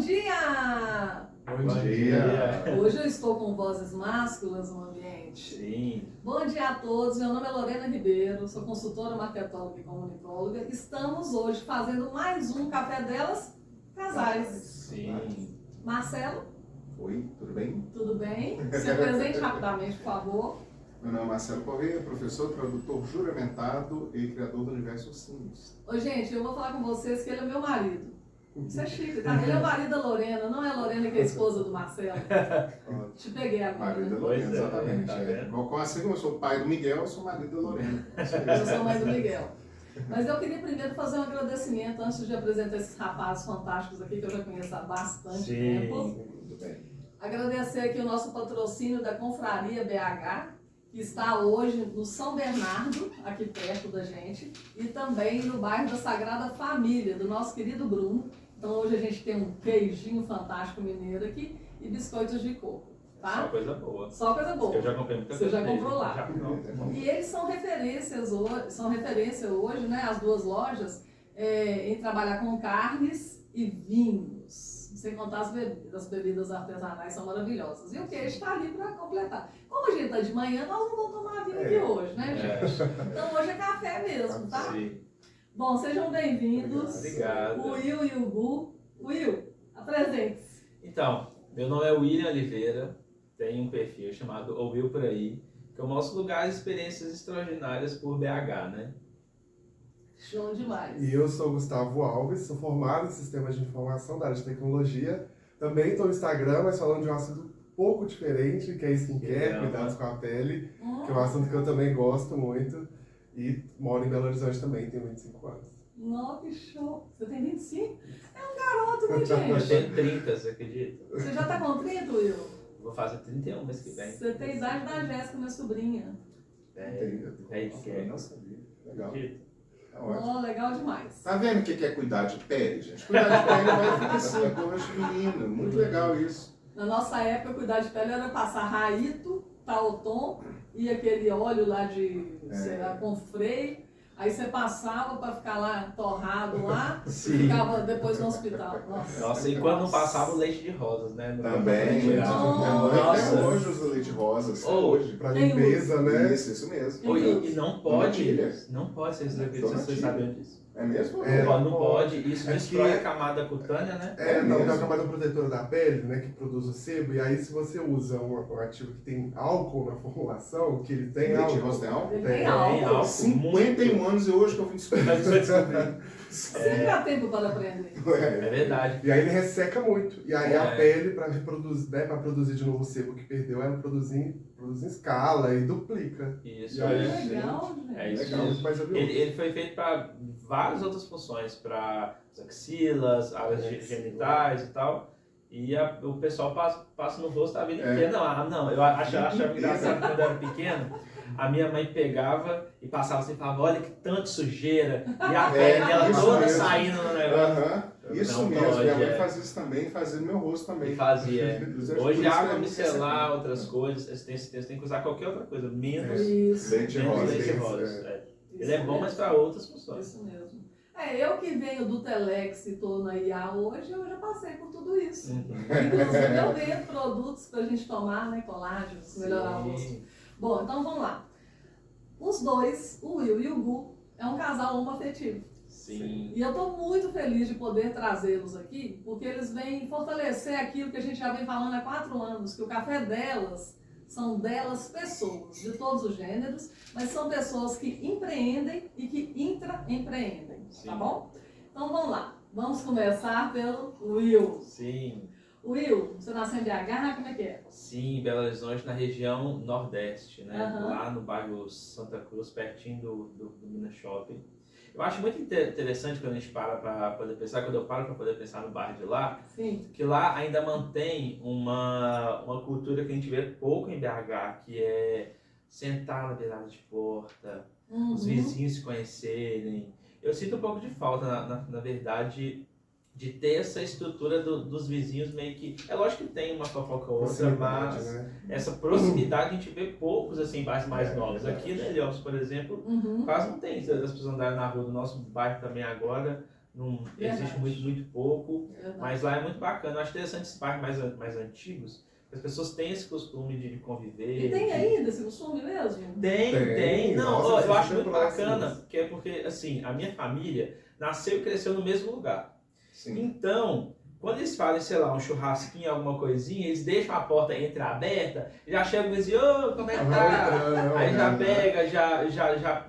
dia! Bom dia! Hoje eu estou com vozes másculas no ambiente. Sim. Bom dia a todos, meu nome é Lorena Ribeiro, sou consultora, marketóloga e comunicóloga. Estamos hoje fazendo mais um Café Delas Casais. Sim. Marcelo, Oi, tudo bem? tudo bem? Se apresente rapidamente, por favor. Meu nome é Marcelo Corrêa, professor, tradutor juramentado e criador do Universo Sims. Ô, gente, eu vou falar com vocês que ele é meu marido. Isso é chique, tá? Ele é o marido da Lorena, não é a Lorena que é a esposa do Marcelo. Te peguei agora, Marido da né? Lorena, Pois é, exatamente. tá vendo? Assim como eu sou pai do Miguel, eu sou marido da Lorena. Eu sou mãe do Miguel. Mas eu queria primeiro fazer um agradecimento antes de apresentar esses rapazes fantásticos aqui que eu já conheço há bastante tempo. Tudo bem. Agradecer aqui o nosso patrocínio da Confraria BH, que está hoje no São Bernardo, aqui perto da gente, e também no bairro da Sagrada Família, do nosso querido Bruno. Então hoje a gente tem um queijinho fantástico mineiro aqui e biscoitos de coco, tá? Só coisa boa. Só coisa boa. Eu já comprei muita Você coisa. já dele. comprou lá. Já comprei. E eles são referência hoje, né, as duas lojas, em trabalhar com carnes e vinhos. Sem contar as bebidas artesanais são maravilhosas. E o queijo está ali para completar. Como a gente está de manhã, nós não vamos tomar vinho aqui hoje, né, gente? Então hoje é café mesmo, tá? Sim. Bom, sejam bem-vindos. Obrigado. O Will e o Gu. Will, apresente-se. Então, meu nome é William Oliveira, tenho um perfil chamado Ouviu Por Aí, que eu mostro lugares e experiências extraordinárias por BH, né? Show demais. E eu sou Gustavo Alves, sou formado em Sistemas de Informação da área de Tecnologia. Também estou no Instagram, mas falando de um assunto um pouco diferente, que é skincare, Legal. cuidados com a pele, que é um assunto que eu também gosto muito. E moro em Belo Horizonte também, tenho 25 anos. Nossa, que show. Você tem 25? É um garoto, né, Eu gente? tenho 30, você acredita? Você já tá com 30, Will? Vou fazer 31 mês que vem. Você tem a idade da Jéssica, minha sobrinha. É, Não sabia. Legal. acredita? Tá ótimo. Oh, legal demais. Tá vendo o que é cuidar de pele, gente? Cuidar de pele vai ficar assim, cor de menino. Muito legal isso. Na nossa época, cuidar de pele era passar Raito, Tauton e aquele óleo lá de, sei lá, com freio. Aí você passava pra ficar lá torrado lá e Sim. ficava depois no hospital. Nossa, Nossa, e quando não passava o leite de rosas, né? No Também. campo. Nossa. Até hoje usa leite rosa. Até Oh. hoje. Pra Tem limpeza, né? Isso mesmo. Oi, e não pode, Donatilha. não pode, vocês Donatilha. sabiam disso. É mesmo? É. Não pode, isso É destrói que- a camada cutânea, né? É, mesmo? tem uma camada protetora da pele, né, que produz o sebo, e aí se você usa um ativo que tem álcool na formulação, que ele tem Leite álcool. rosa tem álcool? Ele Tem tem álcool. 51 anos e hoje que eu vim descobrir. Sempre há tempo para aprender. É verdade. E aí ele resseca muito. E aí É. a pele, para reproduzir, né, para produzir de novo o sebo que perdeu, ela produz em escala e duplica. Isso, E aí, é. Legal, É gente. isso Legal, mesmo. mas Ele foi feito para várias outras funções, para as axilas, áreas genitais e tal. E o pessoal passa no rosto a vida inteira. Não, eu achava engraçado quando eu era pequeno. A minha mãe pegava e passava assim e falava, olha que tanto sujeira. E a pele dela isso toda mesmo. saindo no negócio. Aham. Isso Não mesmo, pode, minha mãe é. fazia isso também, fazia no meu rosto também. E fazia. Inclusive, Hoje por isso água que eu micelar, outras coisas, você tem que usar qualquer outra coisa, menos Isso. Leite menos rosa. leite isso, rosa. é. É. Ele é bom, mas para outras funções. Isso mesmo. Eu que venho do Telex e estou na IA hoje, eu já passei por tudo isso. Inclusive eu vendo produtos para a gente tomar, né, colágenos, melhorar o rosto. Sim. Bom, então vamos lá. Os dois, o Will e o Gu, é um casal homoafetivo. Sim. E eu estou muito feliz de poder trazê-los aqui, porque eles vêm fortalecer aquilo que a gente já vem falando há 4 anos, que o café delas são delas pessoas, de todos os gêneros, mas são pessoas que empreendem e que intraempreendem, Sim. tá bom? Então vamos lá, vamos começar pelo Will. Sim. Will, você nasceu em BH, como é que é? Sim, Belo Horizonte, na região Nordeste, né? Aham. Lá no bairro Santa Cruz, pertinho do Minas Shopping. Eu acho muito interessante quando a gente para poder pensar, quando eu paro para poder pensar no bairro de lá, Sim. que lá ainda mantém uma cultura que a gente vê pouco em BH, que é sentar na beirada de porta, os vizinhos se conhecerem. Eu sinto um pouco de falta, na verdade, de ter essa estrutura dos vizinhos meio que... É lógico que tem uma fofoca ou outra, Proximidade, mas né? essa proximidade a gente vê poucos assim, bairros mais É, novos. verdade. Aqui, né, Ilhéus, por exemplo, Uhum. quase não tem as pessoas andarem na rua do nosso bairro também agora. não Verdade. existe muito pouco, Verdade. mas lá é muito bacana. Eu acho interessante esses parques mais antigos, as pessoas têm esse costume de conviver. E tem ainda esse costume mesmo? Tem. Não, Nossa, ó, eles eu são acho muito super próximos. bacana, que é porque, assim, a minha família nasceu e cresceu no mesmo lugar. Sim. Então, quando eles fazem, sei lá, um churrasquinho, alguma coisinha, eles deixam a porta entreaberta, já chega o vizinho, ô, como é que tá? Aí já pega,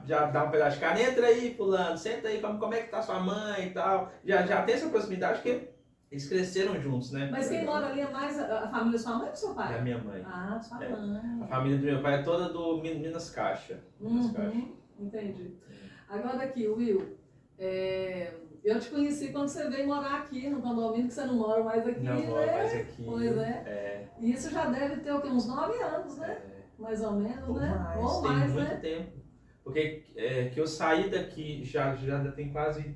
já dá um pedaço de carne, entra aí, fulano, senta aí, como é que tá sua mãe e tal. Já tem essa proximidade, porque eles cresceram juntos, né? Mas quem mora ali é mais a família da sua mãe ou do seu É a pai? minha mãe. Ah, sua É. mãe. A família do meu pai é toda do Minas Caixa. Minas Caixa. Entendi. Agora aqui, Will, eu te conheci quando você veio morar aqui no condomínio, que você não mora mais aqui, Não né? moro mais aqui. Pois é. É. E isso já deve ter o quê? Uns 9 anos, né? Mais ou menos, né? Ou Tem mais, muito né? tempo. Porque que eu saí daqui já tem quase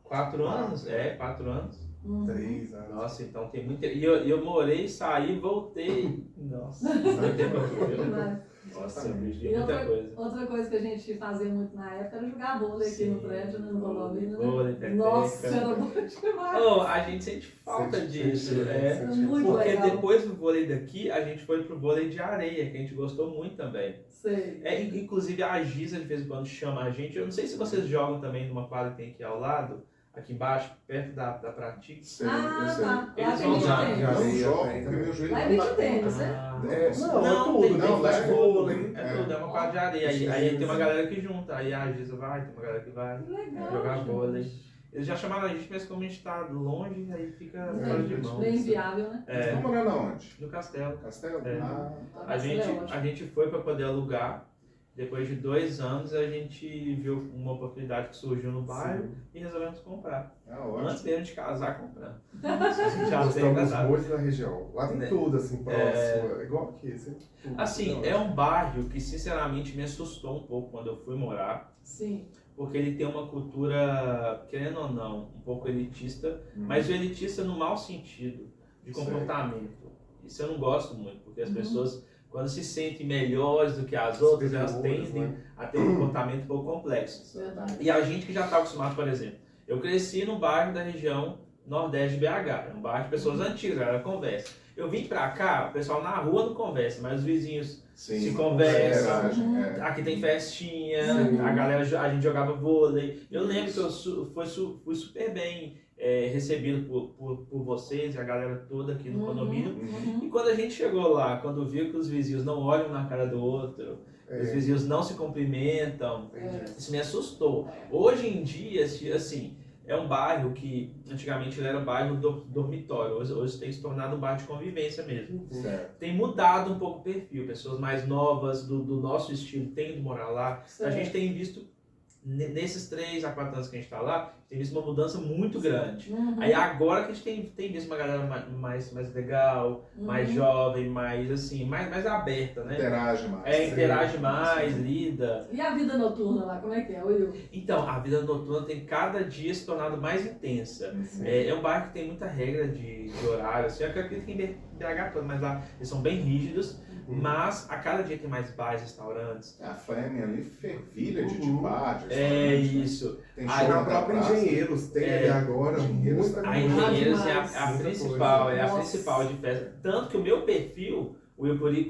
4 anos. 4 anos. 3 anos. Nossa, então tem muito tempo. E eu morei, saí, voltei. Nossa, muito tempo aqui, viu? Nossa, eu vivi E muita coisa. outra coisa que a gente fazia muito na época era jogar vôlei aqui no prédio, né? No condomínio, né? Vôlei, peteca. Nossa, era bom demais. Oh, a gente sente falta disso. É muito Porque legal. depois do vôlei daqui, a gente foi pro vôlei de areia, que a gente gostou muito também. Sei. Inclusive a Giza de vez em quando chama a gente. Eu não sei se vocês jogam também numa quadra que tem aqui ao lado, aqui embaixo, perto da Pratique. Sei, Ah, eu sei. tá. Lá Eles tem vão beach já- tênis. já- Não jogo, tem porque meu joelho Lá é não beach dá tênis, conta. né? Não, tem tudo, não, lá é vôlei. É tudo, é uma quadra de areia. Aí Sim. tem uma galera que junta. Aí a Giza vai, tem uma galera que vai Que legal. jogar gente. vôlei. Eles já chamaram a gente, mas como a gente tá longe, aí fica fora de mão. Bem viável, né? Vocês estão morando aonde? No castelo. Castelo? É. Ah, A gente foi para poder alugar. Depois de 2 anos, a gente viu uma oportunidade que surgiu no bairro e resolvemos comprar. ótimo. Antes mesmo de casar, comprando. A gente já tem Gostamos casado. muito da região. Lá tem Né? tudo, assim, próximo. Igual aqui, assim. Tudo. Assim, é um bairro que sinceramente me assustou um pouco quando eu fui morar. Sim. Porque ele tem uma cultura, querendo ou não, um pouco elitista, mas o elitista no mau sentido, de comportamento. Isso eu não gosto muito, porque as pessoas, quando se sentem melhores do que as outras, elas tendem a ter um comportamento um pouco complexo. Verdade. E a gente que já está acostumado, por exemplo, eu cresci no bairro da região nordeste de BH, é um bairro de pessoas antigas, a galera conversa. Eu vim pra cá, o pessoal na rua não conversa, mas os vizinhos se conversam. Aqui tem festinha, a gente jogava vôlei. Eu lembro que eu fui super bem recebido por vocês e a galera toda aqui no condomínio. E quando a gente chegou lá, quando viu que os vizinhos não olham na cara do outro, os vizinhos não se cumprimentam, isso me assustou. Hoje em dia, assim, é um bairro que antigamente ele era um bairro dormitório, hoje tem se tornado um bairro de convivência mesmo. Tem mudado um pouco o perfil, pessoas mais novas do nosso estilo têm ido morar lá. A gente tem visto, nesses 3 a 4 anos que a gente está lá, tem visto uma mudança muito grande. Aí agora que a gente tem visto uma galera mais legal, mais jovem, mais assim, mais aberta, né? Interage mais. Interage mais, lida. E a vida noturna lá, como é que é, Will? Então, a vida noturna tem cada dia se tornado mais intensa. É um bairro que tem muita regra de horário, assim, eu acredito que em BH todo, mas lá eles são bem rígidos, mas a cada dia tem mais bares, restaurantes. A Flame ali fervilha de bar, de É restaurante, né? isso. Tem Aí show na na própria praça. Engenheiros tem ali agora muita A Engenheiros é demais. a Muita principal, coisa. é a Nossa. principal de festa. Tanto que o meu perfil, o Wilpuri,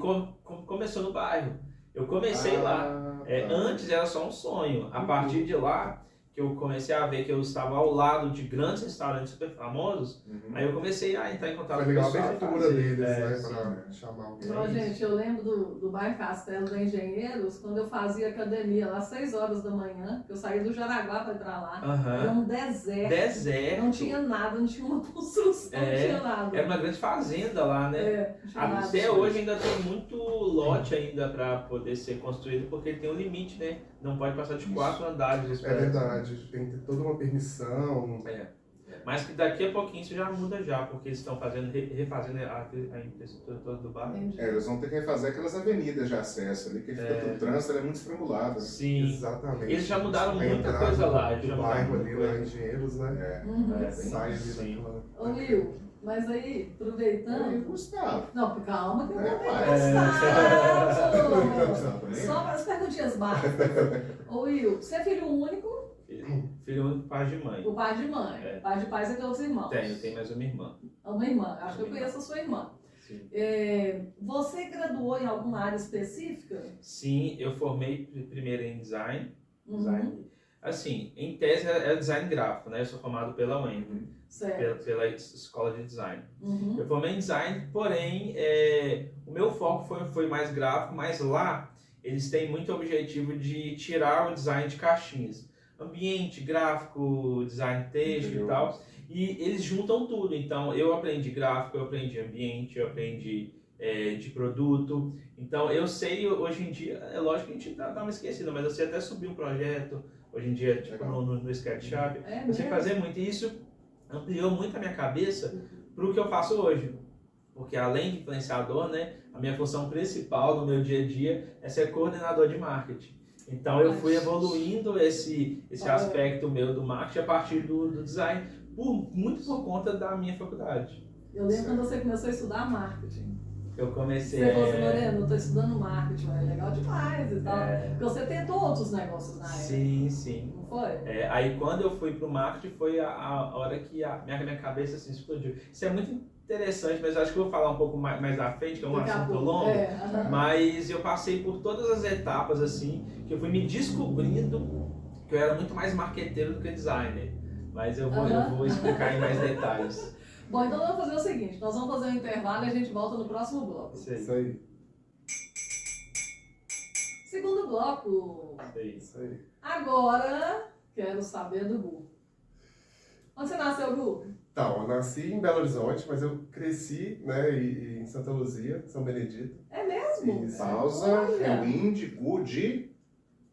começou no bairro. Eu comecei lá. Antes era só um sonho. A partir de lá, que eu comecei a ver que eu estava ao lado de grandes restaurantes super famosos, aí eu comecei a entrar em contato Foi com o legal a pessoal. abertura deles, né? sim. Pra chamar alguém. Então, gente, eu lembro do bairro Castelo da Engenheiros, quando eu fazia academia lá às 6 horas da manhã, que eu saía do Jaraguá para ir pra lá. Era um deserto. Deserto. Não tinha nada, não tinha uma construção, não tinha nada. Era uma grande fazenda lá, né? Não tinha nada. Até hoje ainda tem muito lote ainda para poder ser construído, porque ele tem um limite, né? Não pode passar de 4 andares. Esse É verdade, tem que ter toda uma permissão. Mas que daqui a pouquinho isso já muda já, porque eles estão refazendo a infraestrutura toda do bairro. Eles vão ter que refazer aquelas avenidas de acesso ali, que fica o trânsito ele é muito estrangulado. Sim. Exatamente. Eles já mudaram A muita entrada coisa lá. do Já bairro mudaram ali, muita lá em coisa. Engenheiros, né? Sai ali Sim. daquela... Ô Will, mas aí, aproveitando... Gustavo. Não, calma que eu vou vai. Gustavo. Só para as perguntinhas básicas. Ô Will, você é filho único? Filho único, pai de mãe. O pai de mãe. É. Pai de pais é teus irmãos. Tenho mais uma irmã. Uma irmã. Acho que eu Uma irmã. conheço a sua irmã. Sim. Você graduou em alguma área específica? Sim, eu formei primeiro em design. Uhum. Assim, em tese é design gráfico, né? Eu sou formado pela UEM, Certo. pela escola de design. Uhum. Eu formei em design, porém, o meu foco foi mais gráfico, mas lá eles têm muito objetivo de tirar o design de caixinhas. Ambiente, gráfico, design texto e tal. E eles juntam tudo. Então, eu aprendi gráfico, eu aprendi ambiente, eu aprendi de produto. Então, eu sei hoje em dia, é lógico que a gente dá uma esquecida, mas eu sei até subir um projeto, hoje em dia, tipo no SketchUp. Eu sei fazer muito. E isso ampliou muito a minha cabeça para o que eu faço hoje. Porque além de influenciador, né, a minha função principal no meu dia a dia é ser coordenador de marketing. Então eu fui evoluindo esse aspecto meu do marketing a partir do design, muito por conta da minha faculdade. Eu lembro quando você começou a estudar marketing. Eu comecei... Você falou assim, Lorena, eu estou estudando marketing, mas é legal demais e tal. Porque você tentou outros negócios na época. Sim. Não foi? Aí quando eu fui pro marketing foi a hora que a minha cabeça assim, explodiu. Isso é muito interessante, mas eu acho que eu vou falar um pouco mais à frente, que é um assunto longo. Mas eu passei por todas as etapas assim, que eu fui me descobrindo que eu era muito mais marqueteiro do que designer. Mas eu vou explicar em mais detalhes. Bom, então vamos fazer o seguinte, nós vamos fazer um intervalo e a gente volta no próximo bloco. Isso aí. Segundo bloco. Isso aí. Agora, quero saber do Gu. Onde você nasceu, Gu? Então, eu nasci em Belo Horizonte, mas eu cresci, né, em Santa Luzia, São Benedito. É mesmo? Isso. Pausa, é o Índico de...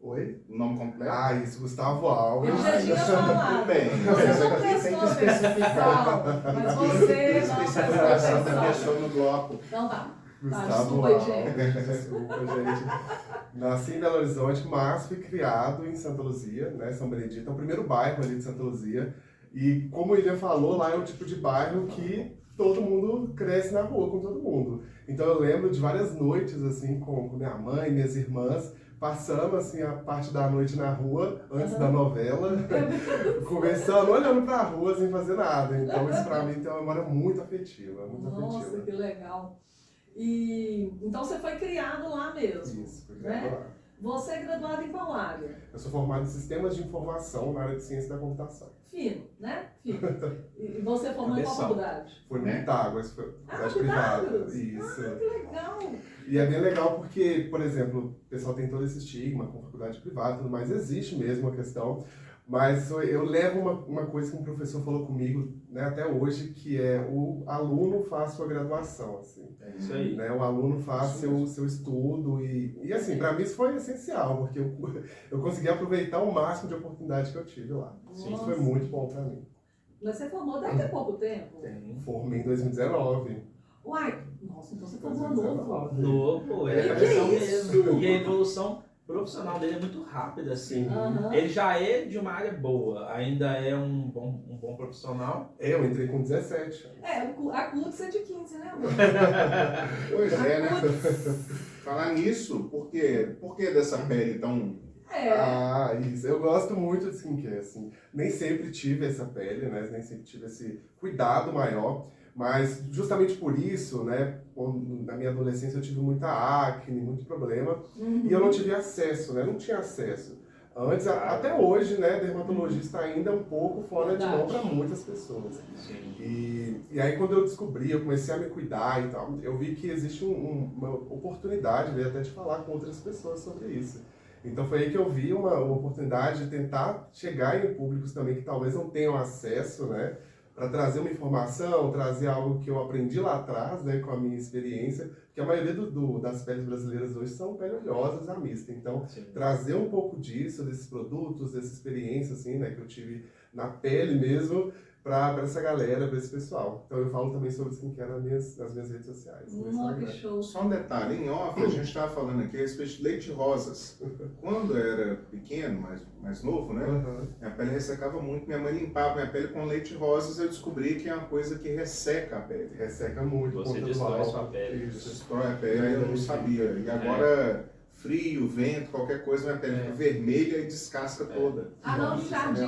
Oi? O nome completo? Ah, isso, Gustavo Alves. Eu já tinha falado. Tudo bem. Você Isso não aqui tem prestou que especificar. atenção, mas você não Especificação da prestou atenção. pessoa no bloco. Então tá. Gustavo desculpa aí, Alves. gente. Desculpa, gente. Nasci em Belo Horizonte, mas fui criado em Santa Luzia, né, São Benedito. É o primeiro bairro ali de Santa Luzia. E como o William falou, lá é um tipo de bairro que todo mundo cresce na rua com todo mundo. Então eu lembro de várias noites assim com minha mãe, minhas irmãs, passando assim a parte da noite na rua, antes da novela, conversando, olhando pra rua sem fazer nada. Então isso pra mim tem uma memória muito afetiva, muito Nossa, afetiva. que legal. E então você foi criado lá mesmo. Isso, foi criado lá. Você é graduado em qual área? Eu sou formado em Sistemas de Informação na área de Ciência da Computação. Fino, né? Fino. E você formou em qual faculdade? Foi no Pitágoras, foi faculdade privada. Isso. Que legal. E é bem legal porque, por exemplo, o pessoal tem todo esse estigma com faculdade privada e tudo mais, existe mesmo a questão, mas eu levo uma coisa que um professor falou comigo, né, até hoje, que é o aluno faz sua graduação, assim. É isso aí. Né, o aluno faz seu estudo e assim, para mim isso foi essencial, porque eu consegui aproveitar o máximo de oportunidade que eu tive lá. Sim. Isso foi muito bom para mim. Mas você formou deve ter pouco tempo? Formei em 2019. Uai, nossa, então você formou novo. Novo, Que evolução isso? mesmo. E a evolução profissional dele é muito rápida, assim. Aham. Ele já é de uma área boa, ainda é um bom profissional. Eu entrei com 17 anos. A CUTS é de 15, né, amor? Pois é, né? A CUTS. Falar nisso, por que dessa pele tão... Ah, isso. Eu gosto muito de skincare, assim. Nem sempre tive essa pele, né? Nem sempre tive esse cuidado maior. Mas justamente por isso, né? Na minha adolescência eu tive muita acne, muito problema. E eu não tive acesso, né? Não tinha acesso. Antes, até hoje, né? Dermatologista ainda é um pouco fora de mão para muitas pessoas. Sim. E aí quando eu descobri, eu comecei a me cuidar e tal, eu vi que existe uma oportunidade, né, até de falar com outras pessoas sobre isso. Então foi aí que eu vi uma oportunidade de tentar chegar em públicos também que talvez não tenham acesso, né? Para trazer uma informação, trazer algo que eu aprendi lá atrás, né, com a minha experiência, porque a maioria das peles brasileiras hoje são pele oleosas, a mista. Então, trazer um pouco disso, desses produtos, dessa experiência, assim, né, que eu tive na pele mesmo, para essa galera, para esse pessoal. Então eu falo também sobre skincare nas minhas redes sociais. Que show. Só um detalhe, em off, a gente estava falando aqui a respeito de leite rosas. Quando eu era pequeno, mais novo, né? Minha pele ressecava muito, minha mãe limpava minha pele com leite rosas, eu descobri que é uma coisa que resseca a pele. Resseca muito. Você destrói sua pele. Destrói a pele, eu não sabia. E agora, frio, vento, qualquer coisa, minha pele fica vermelha e descasca toda. Anão de jardim.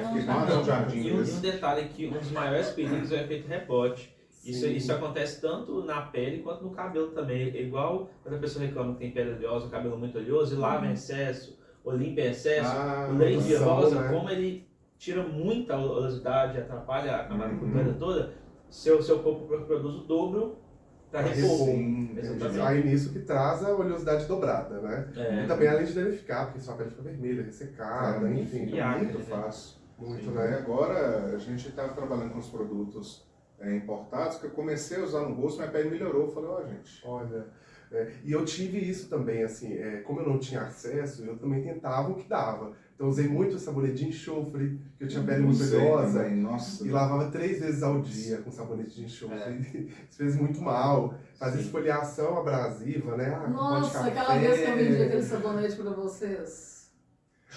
Fiquei com anão de jardim. E um detalhe que um dos maiores perigos é o efeito rebote. Isso acontece tanto na pele quanto no cabelo também. É igual quando a pessoa reclama que tem pele oleosa, o cabelo muito oleoso, e lava em excesso, ou limpa em excesso. O leite de rosa, como ele tira muita oleosidade, atrapalha a camada cutânea toda, seu corpo produz o dobro para repor. Aí nisso que traz a oleosidade dobrada, né? E também além de danificar, porque sua pele fica vermelha, ressecada, enfim. É muito fácil. Muito, E né? agora a gente estava trabalhando com os produtos importados, que eu comecei a usar no rosto, minha pele melhorou. Eu falei, gente. Olha, e eu tive isso também, assim, como eu não tinha acesso, eu também tentava o que dava. Então eu usei muito sabonete de enxofre, que eu tinha pele muito oleosa, e lavava 3 vezes ao dia com sabonete de enxofre. Isso fez muito mal. Fazia esfoliação abrasiva, né? Nossa, aquela vez que eu vendi aquele sabonete pra vocês.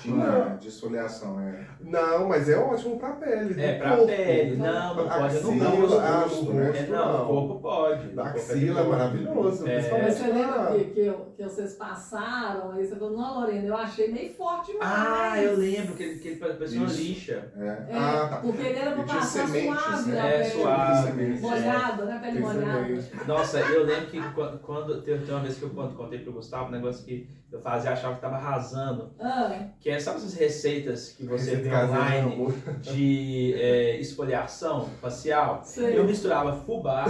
Tinha desfoliação, Não, mas é ótimo pra pele. Pra pele. Não pode no rosto. Não, o corpo pode. Da axila é maravilhoso. Mas você lembra que vocês passaram, aí você falou, não, Lorena, eu achei meio forte demais. Eu lembro que ele parecia uma lixa. Porque ele era pra passar suave na pele. Suave. Molhada, né? Pele molhada. Nossa, eu lembro que quando teve uma vez que eu contei pro Gustavo, um negócio que eu fazia, achava que tava arrasando. Que sabe essas receitas que você vê online de esfoliação facial? Sei. Eu misturava fubá,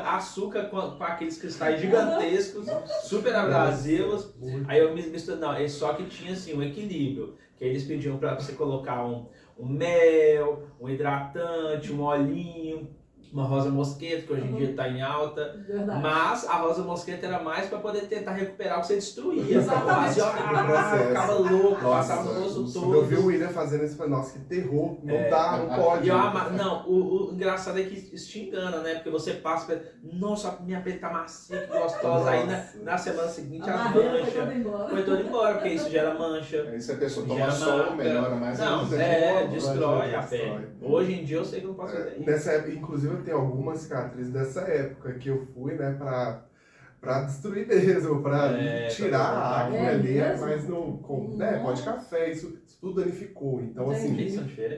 açúcar com aqueles cristais gigantescos, super abrasivos. Aí eu misturava, não, só que tinha assim um equilíbrio, que eles pediam para você colocar um mel, um hidratante, um olhinho, uma rosa mosqueta, que hoje em dia está em alta. Verdade. Mas a rosa mosqueta era mais para poder tentar recuperar o que você destruía. Exatamente. Ficava louco, passava no rosto todo. Eu vi o William fazendo isso, falei, nossa, que terror, não dá, não pode. Não, o engraçado é que isso te engana, né? Porque você passa, nossa, minha pele tá macia, que gostosa. Aí na semana seguinte a mancha foi toda embora, porque isso gera mancha. Aí se a pessoa toma sol, melhora mais ainda. Destrói a pele. Hoje em dia eu sei que eu não posso fazer isso. Nessa época, inclusive, eu tenho algumas cicatrizes dessa época que eu fui, né, pra destruir mesmo, pra tirar a acne ali, mas no pó de café, isso tudo danificou. Então, assim,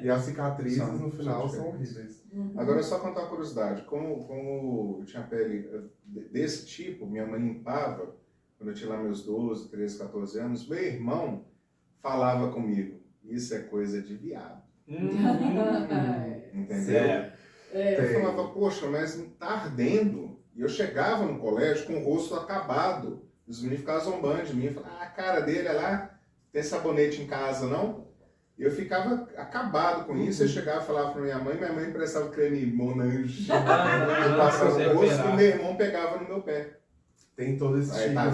e as cicatrizes no final são horríveis. Agora, só contar uma curiosidade, como eu tinha pele desse tipo, minha mãe limpava, quando eu tinha lá meus 12, 13, 14 anos, meu irmão falava comigo, isso é coisa de viado. Entendeu? Eu falava, poxa, mas tá ardendo. E eu chegava no colégio com o rosto acabado. Os meninos ficavam zombando de mim. Eu falava, a cara dele é lá, tem sabonete em casa, não? E eu ficava acabado com isso. Eu chegava e falava pra minha mãe emprestava creme Monange. Eu passava no rosto e meu irmão pegava no meu pé. Tem todo esse tipo. Tá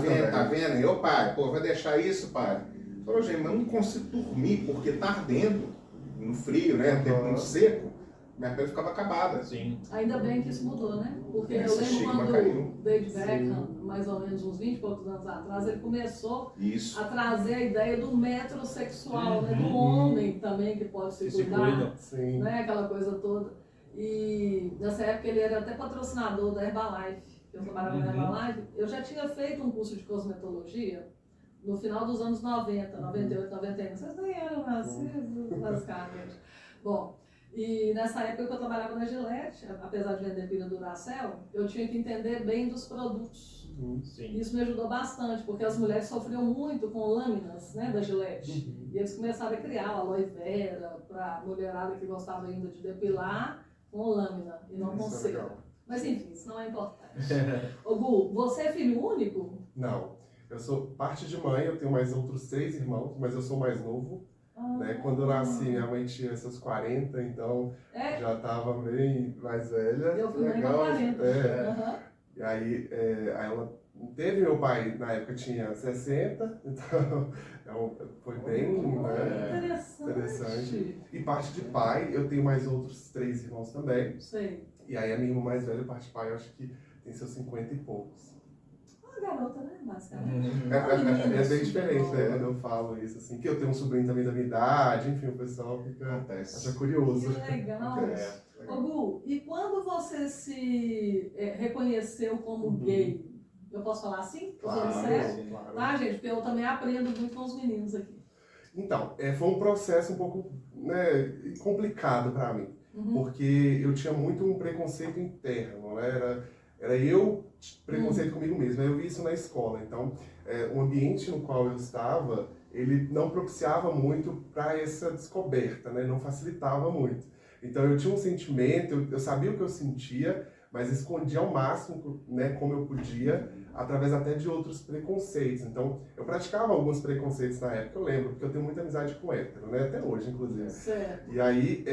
vendo? E eu, pai, vai deixar isso, pai? Falou, gente, mas eu não consigo dormir porque tá ardendo no frio, né? Tempo muito seco. Minha pele ficava acabada. Sim. Ainda bem que isso mudou, né? Porque eu lembro quando o David Beckham, mais ou menos uns 20 e poucos anos atrás, ele começou a trazer a ideia do metrosexual, né? Do homem também que pode se cuidar, né? Aquela coisa toda. E nessa época ele era até patrocinador da Herbalife, que eu trabalhava na Herbalife. Eu já tinha feito um curso de cosmetologia no final dos anos 90, 98, 99. Vocês nem eram nascidos, basicamente. Bom, e nessa época que eu trabalhava na Gillette, apesar de vender pilha do Duracell, eu tinha que entender bem dos produtos. Sim. Isso me ajudou bastante, porque as mulheres sofriam muito com lâminas, né, da Gillette. E eles começaram a criar a aloe vera para mulherada que gostava ainda de depilar com lâmina e não com cera. Mas enfim, isso não é importante. Ô Gu, você é filho único? Não. Eu sou parte de mãe, eu tenho mais outros 3 irmãos, mas eu sou mais novo. Né? Quando eu nasci, minha mãe tinha essas 40, então já estava bem mais velha. Eu fui legal. 40. E aí ela teve, meu pai na época tinha 60, então foi bem interessante. E parte de pai, eu tenho mais outros 3 irmãos também. Sei. E aí a minha irmã mais velha, parte de pai, eu acho que tem seus 50 e poucos. Garota, né? Basicamente. É bem diferente, né? Quando eu falo isso, assim, que eu tenho um sobrinho também da minha idade, enfim, o pessoal acha curioso. Que legal. Ô Gu, e quando você se reconheceu como gay? Eu posso falar assim? Eu sou Claro, sério? claro. Tá, gente? Porque eu também aprendo muito com os meninos aqui. Então, foi um processo um pouco, né, complicado para mim, Uhum. porque eu tinha muito um preconceito interno, né? Era eu preconceito comigo mesmo. Eu vi isso na escola. Então, o ambiente no qual eu estava, ele não propiciava muito para essa descoberta, né? Não facilitava muito. Então, eu tinha um sentimento, eu sabia o que eu sentia, mas escondia ao máximo, né, como eu podia, através até de outros preconceitos. Então, eu praticava alguns preconceitos na época, eu lembro, porque eu tenho muita amizade com hétero, né? Até hoje, inclusive. Certo. E aí,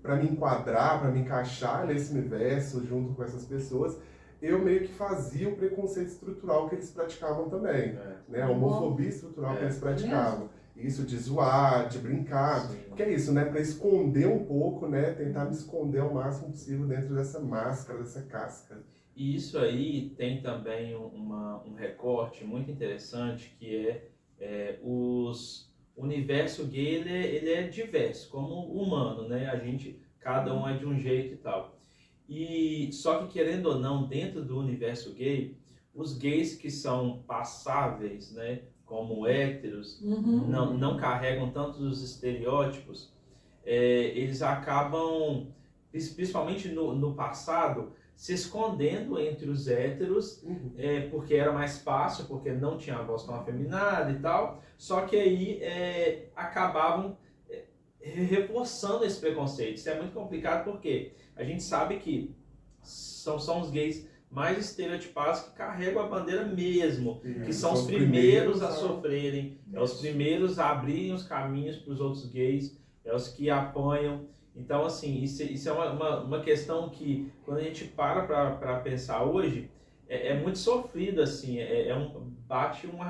para me enquadrar, para me encaixar nesse universo, junto com essas pessoas, eu meio que fazia o preconceito estrutural que eles praticavam também, né? A homofobia estrutural que eles praticavam. Isso de zoar, de brincar, Sim. porque é isso, né? Para esconder um pouco, né? Tentar me esconder ao máximo possível dentro dessa máscara, dessa casca. E isso aí tem também um recorte muito interessante que o universo gay ele é diverso, como humano, né? Cada um é de um jeito e tal. E só que querendo ou não, dentro do universo gay, os gays que são passáveis, né? Como héteros, não carregam tantos os estereótipos, eles acabam, principalmente no passado, se escondendo entre os héteros, porque era mais fácil, porque não tinha a voz tão afeminada e tal, só que aí acabavam reforçando esse preconceito. Isso é muito complicado porque a gente sabe que são os gays mais estereotipados que carregam a bandeira mesmo, que são os primeiros a sofrerem, os primeiros a abrirem os caminhos para os outros gays, os que apanham. Então, assim, isso é uma questão que, quando a gente para pensar hoje, é muito sofrido, assim, bate um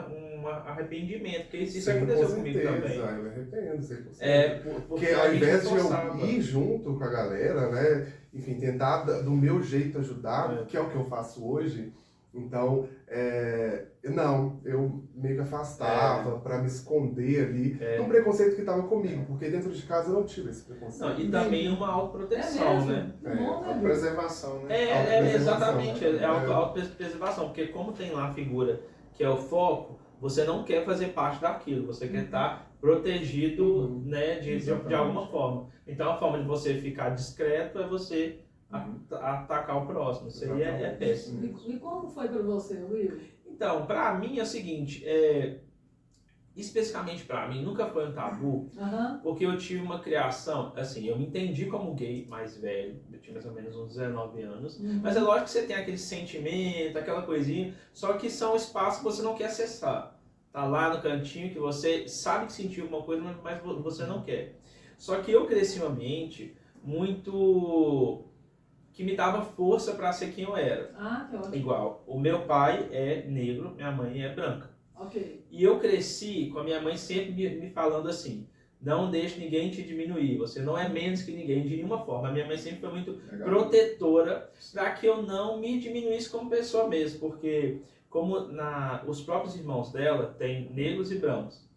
arrependimento, porque isso aconteceu comigo também. Eu me arrependo, 100%. Porque ao invés de eu ir junto com a galera, né, enfim, tentar do meu jeito ajudar, que é o que eu faço hoje, então, eu meio que afastava para me esconder ali, um preconceito que estava comigo, porque dentro de casa eu não tive esse preconceito. Não, e também uma autoproteção, né? Preservação, né? Exatamente, a autopreservação, porque como tem lá a figura que é o foco, você não quer fazer parte daquilo, você quer estar protegido, né, de alguma forma. Então a forma de você ficar discreto é você atacar o próximo. Isso aí é péssimo. E como foi para você, Will? Então, para mim é o seguinte, especificamente para mim, nunca foi um tabu, porque eu tive uma criação, assim, eu me entendi como gay mais velho, eu tinha mais ou menos uns 19 anos, mas é lógico que você tem aquele sentimento, aquela coisinha, só que são espaços que você não quer acessar. Tá lá no cantinho que você sabe que sentiu alguma coisa, mas você não quer. Só que eu cresci em um ambiente muito que me dava força para ser quem eu era. Que ótimo. Igual, o meu pai é negro, minha mãe é branca. Ok. E eu cresci com a minha mãe sempre me falando assim, não deixe ninguém te diminuir, você não é menos que ninguém de nenhuma forma. A minha mãe sempre foi muito protetora para que eu não me diminuísse como pessoa mesmo, porque como os próprios irmãos dela têm negros e brancos.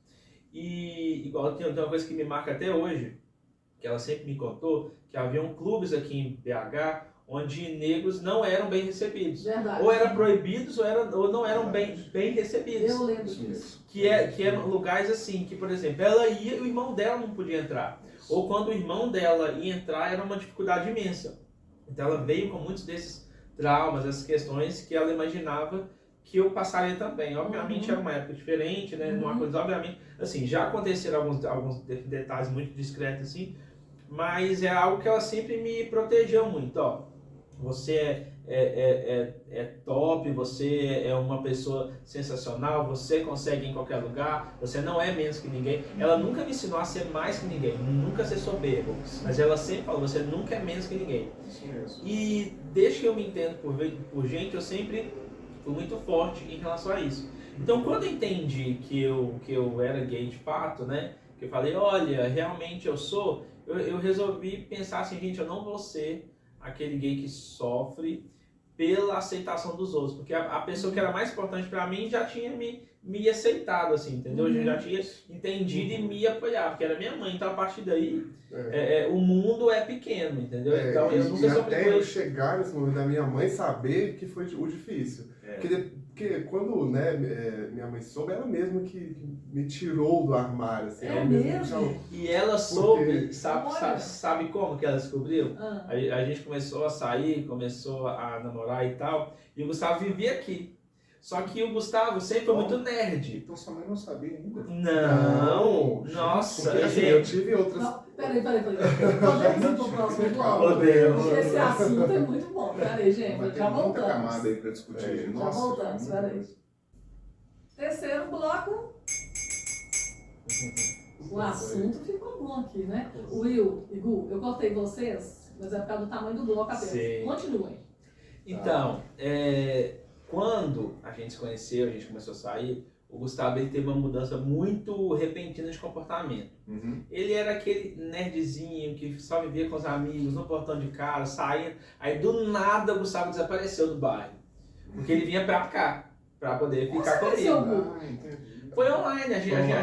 E igual tem uma coisa que me marca até hoje, que ela sempre me contou, que haviam clubes aqui em BH onde negros não eram bem recebidos. Verdade. Ou eram proibidos ou não eram bem recebidos. Eu lembro disso. Que eram lugares assim, que por exemplo, ela ia e o irmão dela não podia entrar. Ou quando o irmão dela ia entrar, era uma dificuldade imensa. Então ela veio com muitos desses traumas, essas questões que ela imaginava que eu passaria também. Obviamente era uma época diferente, né? Uma coisa, obviamente, assim, já aconteceram alguns detalhes muito discretos assim, mas é algo que ela sempre me protegeu muito, ó. Você é top, você é uma pessoa sensacional, você consegue ir em qualquer lugar, você não é menos que ninguém. Ela nunca me ensinou a ser mais que ninguém, nunca ser soberbo, mas ela sempre falou, você nunca é menos que ninguém. E desde que eu me entendo por gente, eu sempre fui muito forte em relação a isso. Então quando eu entendi que eu era gay de fato, né, que eu falei, olha, realmente eu sou, eu resolvi pensar assim, gente, eu não vou ser aquele gay que sofre pela aceitação dos outros, porque a pessoa que era mais importante para mim já tinha me me aceitado, assim, entendeu? Eu já tinha entendido e me apoiar, porque era minha mãe, então a partir daí o mundo é pequeno, entendeu? Então eu nunca sofri até com eu isso. chegar nesse momento da minha mãe saber que foi o difícil. Porque quando minha mãe soube, ela mesma que me tirou do armário. Assim, É mesmo? E ela soube, sabe como que ela descobriu? A gente começou a sair, começou a namorar e tal, e o Gustavo vivia aqui. Só que o Gustavo sempre foi muito nerd. Então sua mãe não sabia ainda? Não, nossa. Porque, assim, eu tive outras... Não, peraí. Podemos ir pro próximo bloco? Podemos. Esse assunto é muito bom. Peraí, gente, Mas já tem muita camada voltamos. aí pra discutir. Já Nossa, voltamos, muita peraí. coisa. Terceiro bloco. O assunto ficou bom aqui, né? Will e Gu, eu cortei vocês, mas é por causa do tamanho do bloco apenas. Sim. Continuem. Então, quando a gente se conheceu, a gente começou a sair, o Gustavo ele teve uma mudança muito repentina de comportamento. Ele era aquele nerdzinho que só vivia com os amigos, no portão de casa, saía. Aí do nada o Gustavo desapareceu do bairro. Porque ele vinha pra cá, pra poder ficar comigo. Foi online, a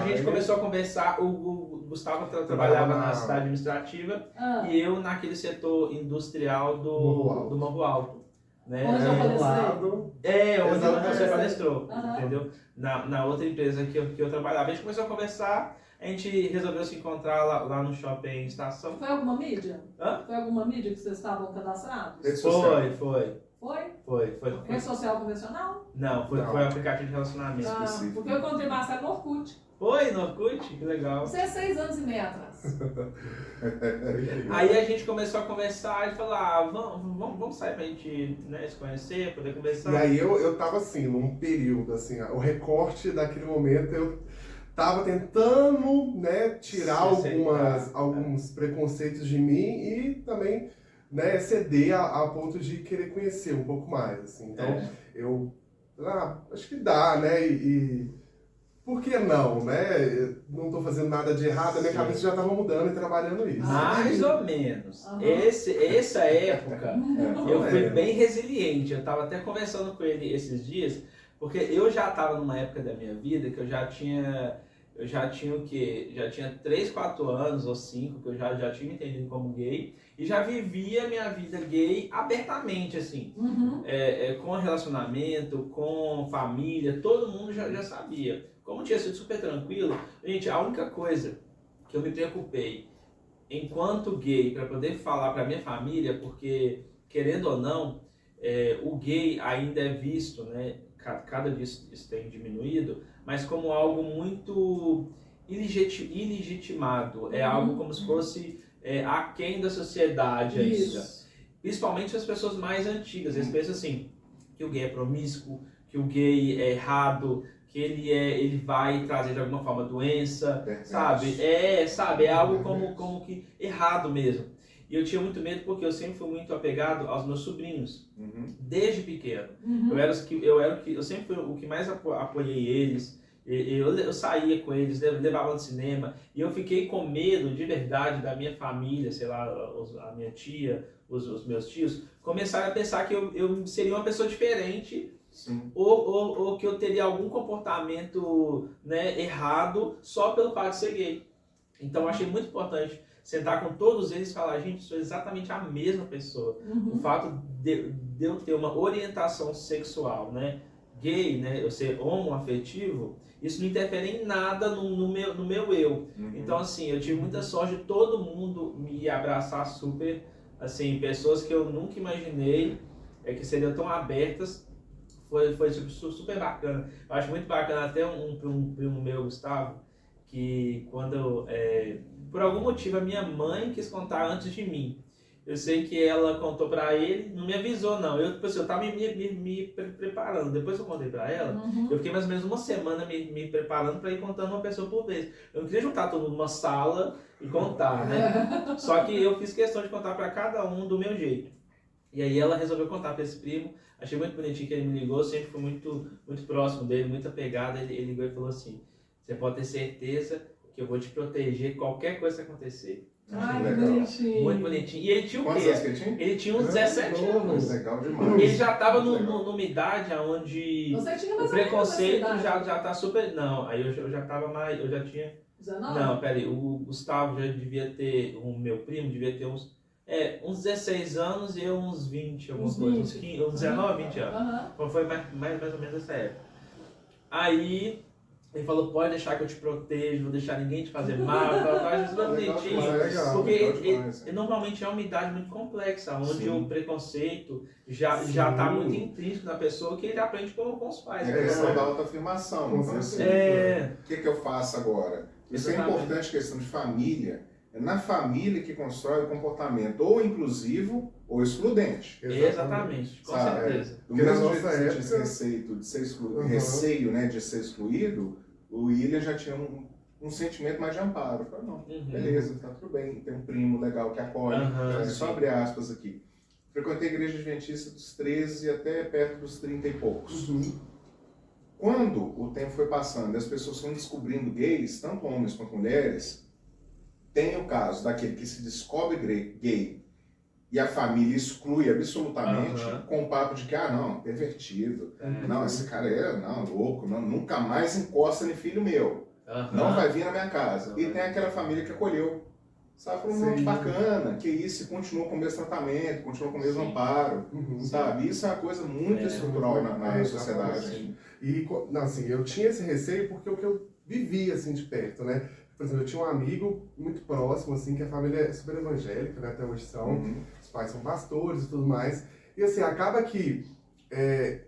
gente começou a conversar, o Gustavo trabalhava na cidade administrativa e eu naquele setor industrial do Morro Alto. Né? Onde eu palestrei. Onde você palestrou, entendeu? Na outra empresa que eu trabalhava. A gente começou a conversar, a gente resolveu se encontrar lá no shopping Estação. Foi alguma mídia? Hã? Foi alguma mídia que vocês estavam cadastrados? Rede social. Foi? Foi. Rede social convencional? Não, foi aplicativo de relacionamento. Porque eu encontrei Marcelo no Orkut. Foi no Orkut? Que legal. 16 anos e meio atrás. Aí a gente começou a conversar e falar, vamos sair pra gente, né, se conhecer, poder conversar. E aí eu tava assim, num período, assim, o recorte daquele momento, eu tava tentando, né, tirar alguns preconceitos de mim e também, né, ceder a ponto de querer conhecer um pouco mais, assim. Então, eu acho que dá, né, e por que não, né? Eu não tô fazendo nada de errado, a minha cabeça já tava mudando e trabalhando isso. Mais ou menos. Essa época, eu fui bem resiliente. Eu tava até conversando com ele esses dias, porque eu já tava numa época da minha vida que eu já tinha o quê? Já tinha 3, 4 anos ou 5 que eu já tinha me entendido como gay e já vivia minha vida gay abertamente, assim. Com relacionamento, com família, todo mundo já sabia. Como tinha sido super tranquilo, gente, a única coisa que eu me preocupei enquanto gay para poder falar para minha família, porque querendo ou não, o gay ainda é visto, né? Cada dia isso tem diminuído, mas como algo muito ilegitimado, é algo como se fosse aquém da sociedade ainda. Principalmente as pessoas mais antigas, eles pensam assim, que o gay é promíscuo, que o gay é errado, que ele vai trazer de alguma forma doença, sabe? É algo como que errado mesmo. E eu tinha muito medo porque eu sempre fui muito apegado aos meus sobrinhos, desde pequeno. Eu sempre fui o que mais apoiei eles. Eu saía com eles, levava no cinema, e eu fiquei com medo de verdade da minha família, sei lá, a minha tia, os meus tios, começaram a pensar que eu seria uma pessoa diferente. Ou que eu teria algum comportamento, né, errado só pelo fato de ser gay. Então eu achei muito importante sentar com todos eles e falar, gente, sou exatamente a mesma pessoa. O fato de eu ter uma orientação sexual, né, gay, né, eu ser homoafetivo, isso não interfere em nada no meu eu. Então assim, eu tive muita sorte de todo mundo me abraçar super, assim, pessoas que eu nunca imaginei que seriam tão abertas. Foi super bacana. Eu acho muito bacana até um primo meu, Gustavo, que quando, por algum motivo, a minha mãe quis contar antes de mim. Eu sei que ela contou pra ele, não me avisou não, eu tava me preparando. Depois que eu contei pra ela, eu fiquei mais ou menos uma semana me preparando pra ir contando uma pessoa por vez. Eu não queria juntar todo mundo numa sala e contar, né? Só que eu fiz questão de contar pra cada um do meu jeito. E aí ela resolveu contar pra esse primo. Achei muito bonitinho que ele me ligou, sempre fui muito, muito próximo dele, muito apegado. Ele ligou e falou assim, você pode ter certeza que eu vou te proteger qualquer coisa que acontecer. Ai, que Legal. bonitinho. Muito bonitinho. E ele tinha o Quantos quê? anos que ele tinha? Ele tinha uns 17 anos. Legal demais. Ele já estava Legal. numa idade onde Você tinha o mais ou menos preconceito essa idade. já tá super. Não, aí eu já tava mais. Eu já tinha. 19? Não, peraí, o Gustavo já devia ter. O meu primo devia ter uns 16 anos e eu uns 20, alguma Uns coisa. 20. Uns 15, uns 19, 20 anos. Aham. Então foi mais ou menos essa época. Aí ele falou, pode deixar que eu te protejo, não vou deixar ninguém te fazer mal, eu acho super Legal bonitinho. demais, legal, Porque legal demais, ele normalmente é uma idade muito complexa, onde Sim. o preconceito já está muito intrínseco na pessoa, que ele aprende com os pais. É a questão da autoafirmação. Com Então, assim, É. o que eu faço agora? Isso é Exatamente. importante, questão de família. É na família que constrói o comportamento ou inclusivo ou excludente. Exatamente, com Sabe? certeza. Do Porque na mesmo nossa jeito que você tinha esse época- receio de ser Uhum. receio, né, de ser excluído, o William já tinha um sentimento mais de amparo. Eu falei, não, Uhum. beleza, tá tudo bem. Tem um primo legal que acolhe. Aham, Só sim. abre aspas aqui. Frequentei a igreja adventista dos 13 até perto dos 30 e poucos. Uhum. Quando o tempo foi passando e as pessoas foram descobrindo gays, tanto homens quanto mulheres, tem o caso daquele que se descobre gay e a família exclui absolutamente Aham. com o papo de que, não, pervertido, É. não, esse cara louco, não, nunca mais encosta em filho meu, Aham. não vai vir na minha casa. Não E vai tem vir. aquela família que acolheu. Sabe, falou, não, que Sim. bacana, que isso, e continua com o mesmo tratamento, continua com o mesmo Sim. amparo, Uhum. sabe? Isso é uma coisa muito É, estrutural na é, sociedade. exatamente. E, não, assim, eu tinha esse receio porque o que eu vivi, assim, de perto, né? Por exemplo, eu tinha um amigo muito próximo, assim, que a família é super evangélica, né? Até hoje são. Uhum. Os pais são pastores e tudo mais. E, assim, acaba que,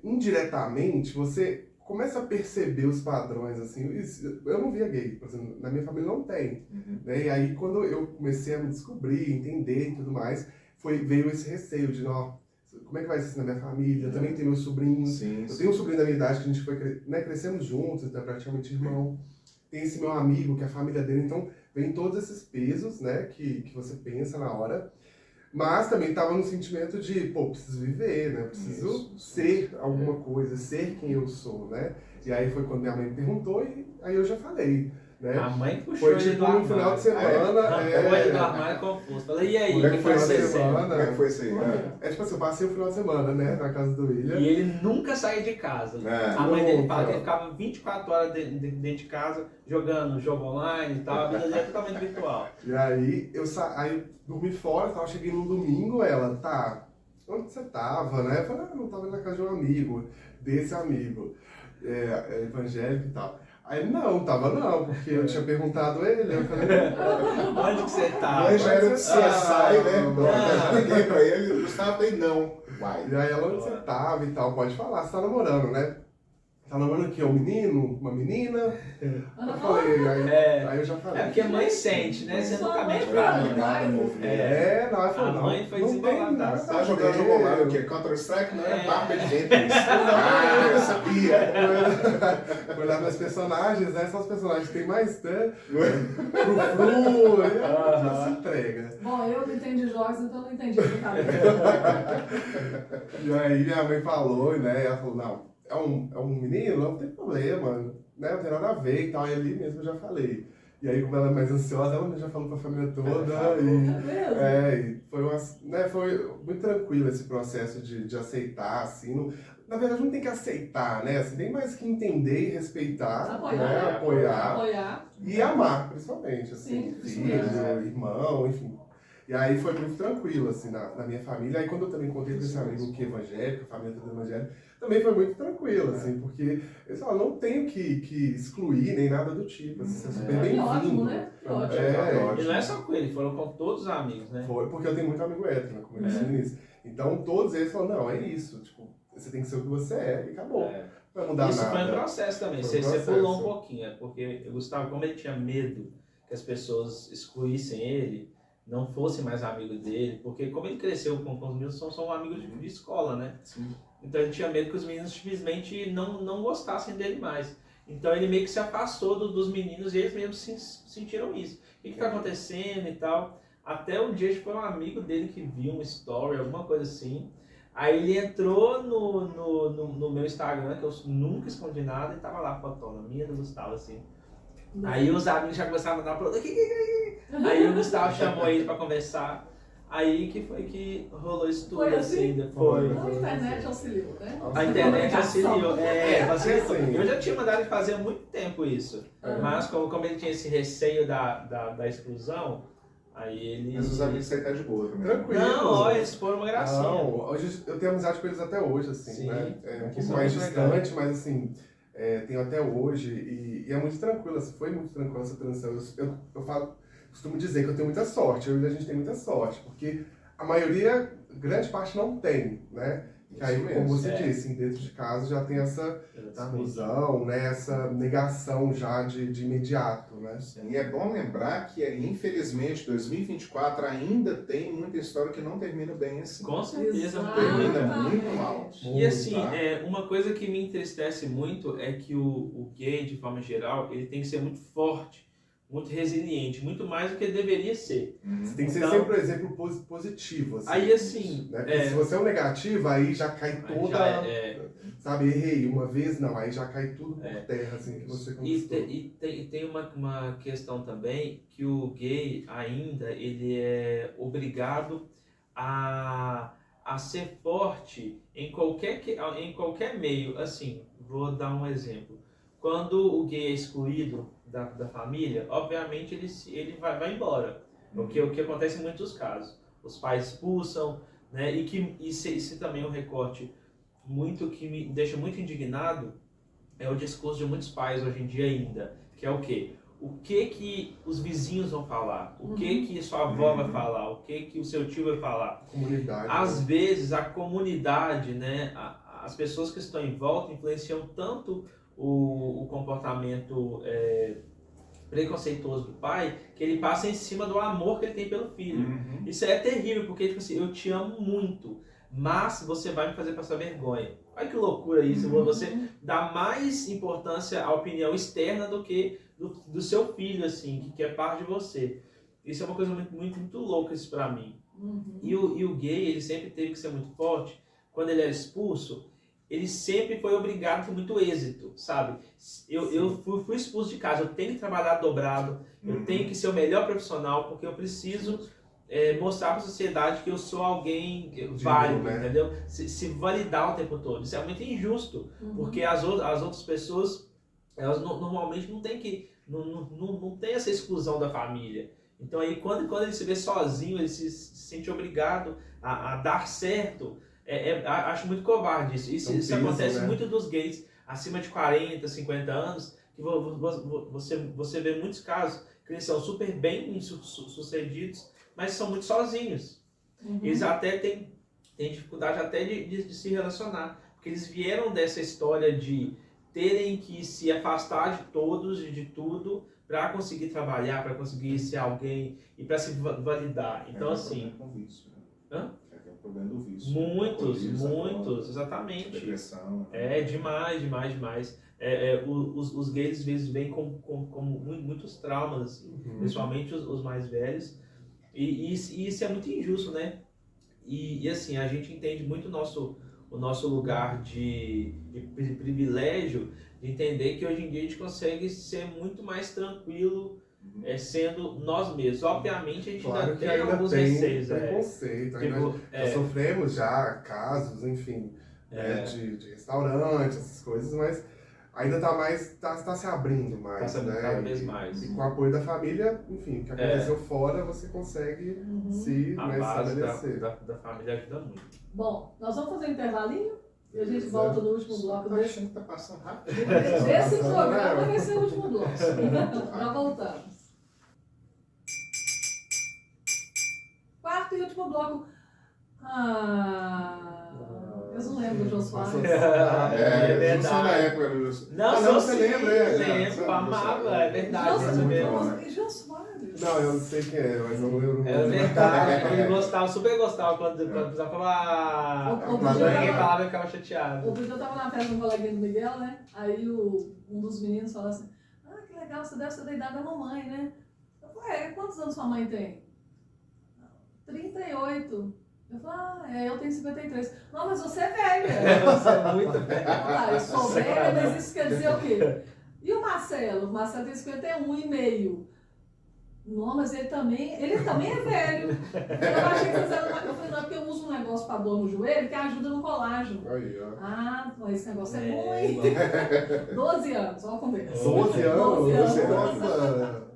indiretamente, você começa a perceber os padrões, assim. Eu não via gay, por exemplo, na minha família não tem. Uhum. Né? E aí, quando eu comecei a me descobrir, entender e tudo mais, veio esse receio de, como é que vai ser isso na minha família? Eu também tenho meus sobrinhos. Sim, Eu sim. tenho um sobrinho da minha idade que a gente foi crescendo juntos, então é praticamente irmão. Tem esse meu amigo, que é a família dele, então vem todos esses pesos, né, que você pensa na hora. Mas também tava no sentimento de, preciso viver, né, preciso Isso. ser alguma coisa, ser quem eu sou, né. E aí foi quando minha mãe perguntou e aí eu já falei, né. A mãe puxou Foi ele tipo do no armário. final de semana. Arrancou ele do armário confuso. Falei, e aí, Como é que o foi tá essa acontecendo? semana? Como é que foi isso aí? É tipo assim, eu passei o final de semana, né, na casa do William. E ele nunca saía de casa. É. A mãe dele Nunca. fala que ele ficava 24 horas dentro de casa, jogando jogo online e tal, a vida dele é totalmente virtual. E aí aí dormi fora, cheguei no domingo, ela, onde você tava, né? Eu falei, não tava na casa de um amigo, desse amigo, evangélico e tal. Aí ele, não, tava não, porque eu tinha perguntado a ele, eu falei, Onde que você tá? Mas já era de CSI, né? Ah. Eu liguei pra ele, o Gustavo falei, não, vai. e aí ela, onde você tava e tal, pode falar, você tá namorando, né? Tá namorando aqui, um menino, uma menina? Eu falei, aí eu já falei. É porque a mãe sente, né? Você Sua nunca mãe mente fala, pra mim. Ligado no ouvido. Não, ela A falou, mãe foi não tem desembolada. nada Você tá a jogando ver. jogo online, o quê? Counter-Strike? Não, é É. Barba de Ventres. Eu sabia. Foi lá nos personagens, né? São os personagens que tem mais, né? Frufru, já se entrega. Bom, eu não entendi jogos, então não entendi brincadeira. E aí minha mãe falou, né? Ela falou, não, é um menino, não tem problema, né? Não tem nada a ver e tal. E ali mesmo eu já falei. E aí, como ela é mais ansiosa, ela já falou pra família toda. É mesmo? E foi muito tranquilo esse processo de aceitar, assim. Na verdade, não tem que aceitar, né? Assim, tem mais que entender e respeitar, Apoiar. né? Apoiar. Apoiar. E amar, principalmente, assim, Sim, isso filho, mesmo. irmão, enfim. E aí foi muito tranquilo, assim, na minha família. Aí quando eu também contei com esse amigo que é evangélico, a família toda evangélica, também foi muito tranquilo, assim, porque eles falaram, não tenho que excluir nem nada do tipo, assim, você é super Que bem-vindo. ótimo, né? Que ótimo. E não é só com ele, foram com todos os amigos, né? Foi, porque eu tenho muito amigo hétero, né, como eu disse no início. Então todos eles falaram, não, é isso, tipo, você tem que ser o que você é e acabou. É. Não vai mudar Isso nada. foi um processo também. Foi um Você processo. pulou um pouquinho, porque o Gustavo, como ele tinha medo que as pessoas excluíssem ele, não fossem mais amigos dele, porque como ele cresceu com os meninos, são amigos de escola, né? Sim. Então ele tinha medo que os meninos simplesmente não gostassem dele mais. Então ele meio que se afastou dos meninos e eles mesmos sentiram isso. O que está acontecendo e tal? Até um dia, acho que foi um amigo dele que viu uma story, alguma coisa assim. Aí ele entrou no meu Instagram, que eu nunca escondi nada, e tava lá a fotona minha do Gustavo, assim. Aí os amigos já começaram a mandar pro outro. Aí o Gustavo chamou ele pra conversar. Aí que foi que rolou isso tudo, Foi assim? depois. A internet auxiliou, né? A internet auxiliou. assim. Eu já tinha mandado ele fazer há muito tempo isso. Mas como ele tinha esse receio da exclusão, aí ele... Mas os amigos aí tá de boa também. Tranquilo. Não, eles foram uma gracinha. Não, hoje eu tenho amizade com eles até hoje, assim, Sim. né? É um Que pouco são mais muito distante, mas assim, tenho até hoje e é muito tranquilo, assim, foi muito tranquila essa transição. Costumo dizer que eu tenho muita sorte, eu e a gente tem muita sorte, porque a maioria, grande parte não tem, né? E aí, como você disse, dentro de casa já tem essa exclusão, né? Essa negação já de imediato, né? E é bom lembrar que, infelizmente, 2024 ainda tem muita história que não termina bem assim. Com certeza. Termina muito mal. E assim, uma coisa que me entristece muito é que o gay, de forma geral, ele tem que ser muito forte, muito resiliente, muito mais do que deveria ser. Você tem que ser sempre um exemplo positivo. Assim, aí assim... né? Se você é um negativo, aí já cai toda... Sabe, errei uma vez, não, aí já cai tudo por terra, assim, que você conquistou. E tem uma questão também, que o gay ainda, ele é obrigado a ser forte em qualquer meio. Assim, vou dar um exemplo. Quando o gay é excluído da família, obviamente ele vai embora. O que acontece em muitos casos. Os pais expulsam, né? Esse também é um recorte muito que me deixa muito indignado, é o discurso de muitos pais hoje em dia ainda, que é o quê? O que os vizinhos vão falar? O que sua avó vai falar? O que o seu tio vai falar? Comunidade. Às vezes a comunidade, né, as pessoas que estão em volta influenciam tanto o comportamento preconceituoso do pai, que ele passa em cima do amor que ele tem pelo filho. Isso é terrível, porque tipo assim, eu te amo muito, mas você vai me fazer passar vergonha. Olha que loucura isso, você dá mais importância à opinião externa do que do seu filho, assim, que é parte de você. Isso é uma coisa muito louca isso pra mim. E o gay, ele sempre teve que ser muito forte. Quando ele era expulso, ele sempre foi obrigado a ter muito êxito, sabe? Eu fui expulso de casa, eu tenho que trabalhar dobrado, eu tenho que ser o melhor profissional, porque eu preciso mostrar para a sociedade que eu sou alguém válido, né? Entendeu? Se validar o tempo todo. Isso é muito injusto, porque as outras pessoas, elas normalmente não tem essa exclusão da família. Então aí quando ele se vê sozinho, ele se sente obrigado a dar certo. Acho muito covarde isso. Isso acontece muito dos gays acima de 40, 50 anos, que você vê muitos casos que eles são super bem sucedidos, mas são muito sozinhos. Eles até têm dificuldade até de se relacionar, porque eles vieram dessa história de terem que se afastar de todos e de tudo para conseguir trabalhar, para conseguir ser alguém e para se validar. Então, assim... problema do vício. Muitos, exatamente. Depressão. Demais. Os gays às vezes vêm com muitos traumas, assim, principalmente os mais velhos. E isso é muito injusto, né? E assim, a gente entende muito o nosso lugar de privilégio, de entender que hoje em dia a gente consegue ser muito mais tranquilo sendo nós mesmos. Obviamente a gente ainda tem alguns receios. Preconceito. Já sofremos já casos, enfim, de restaurantes, essas coisas, mas ainda tá se abrindo mais, né? Cada vez mais. E com o apoio da família, enfim, o que aconteceu fora, você consegue se estabelecer. Da família ajuda muito. Bom, nós vamos fazer um intervalinho e a gente volta no último bloco desse. Tá passando rápido. Esse programa vai ser o último bloco. Já voltamos. Quarto e último bloco. Eu não lembro do Jô Soares. Verdade. Não sou da época do Jô Soares. Não, você lembra? Lembro, amava, é verdade. Jô Soares. Não, eu não sei quem é, mas eu não lembro. É verdade, ele super gostava quando precisava falar. Ninguém falava e ficava chateado. Outro dia eu tava na festa do coleguinha do Miguel, né? Aí um dos meninos falou assim: que legal, você deve ser da idade da mamãe, né? Eu falei: quantos anos sua mãe tem? 38. Eu falei: eu tenho 53. Não, mas você é velha. Você é muito velha. Eu sou velha, mas isso quer dizer o quê? E o Marcelo? O Marcelo tem 51,5. Não, mas ele também é velho. Eu achei que vocês eram. Eu falei, não, porque eu uso um negócio para dor no joelho que ajuda no colágeno. Aí, ó. Ah, esse negócio é bom, hein? 12 anos, olha a conversa. 12 anos? 12 anos. Nossa!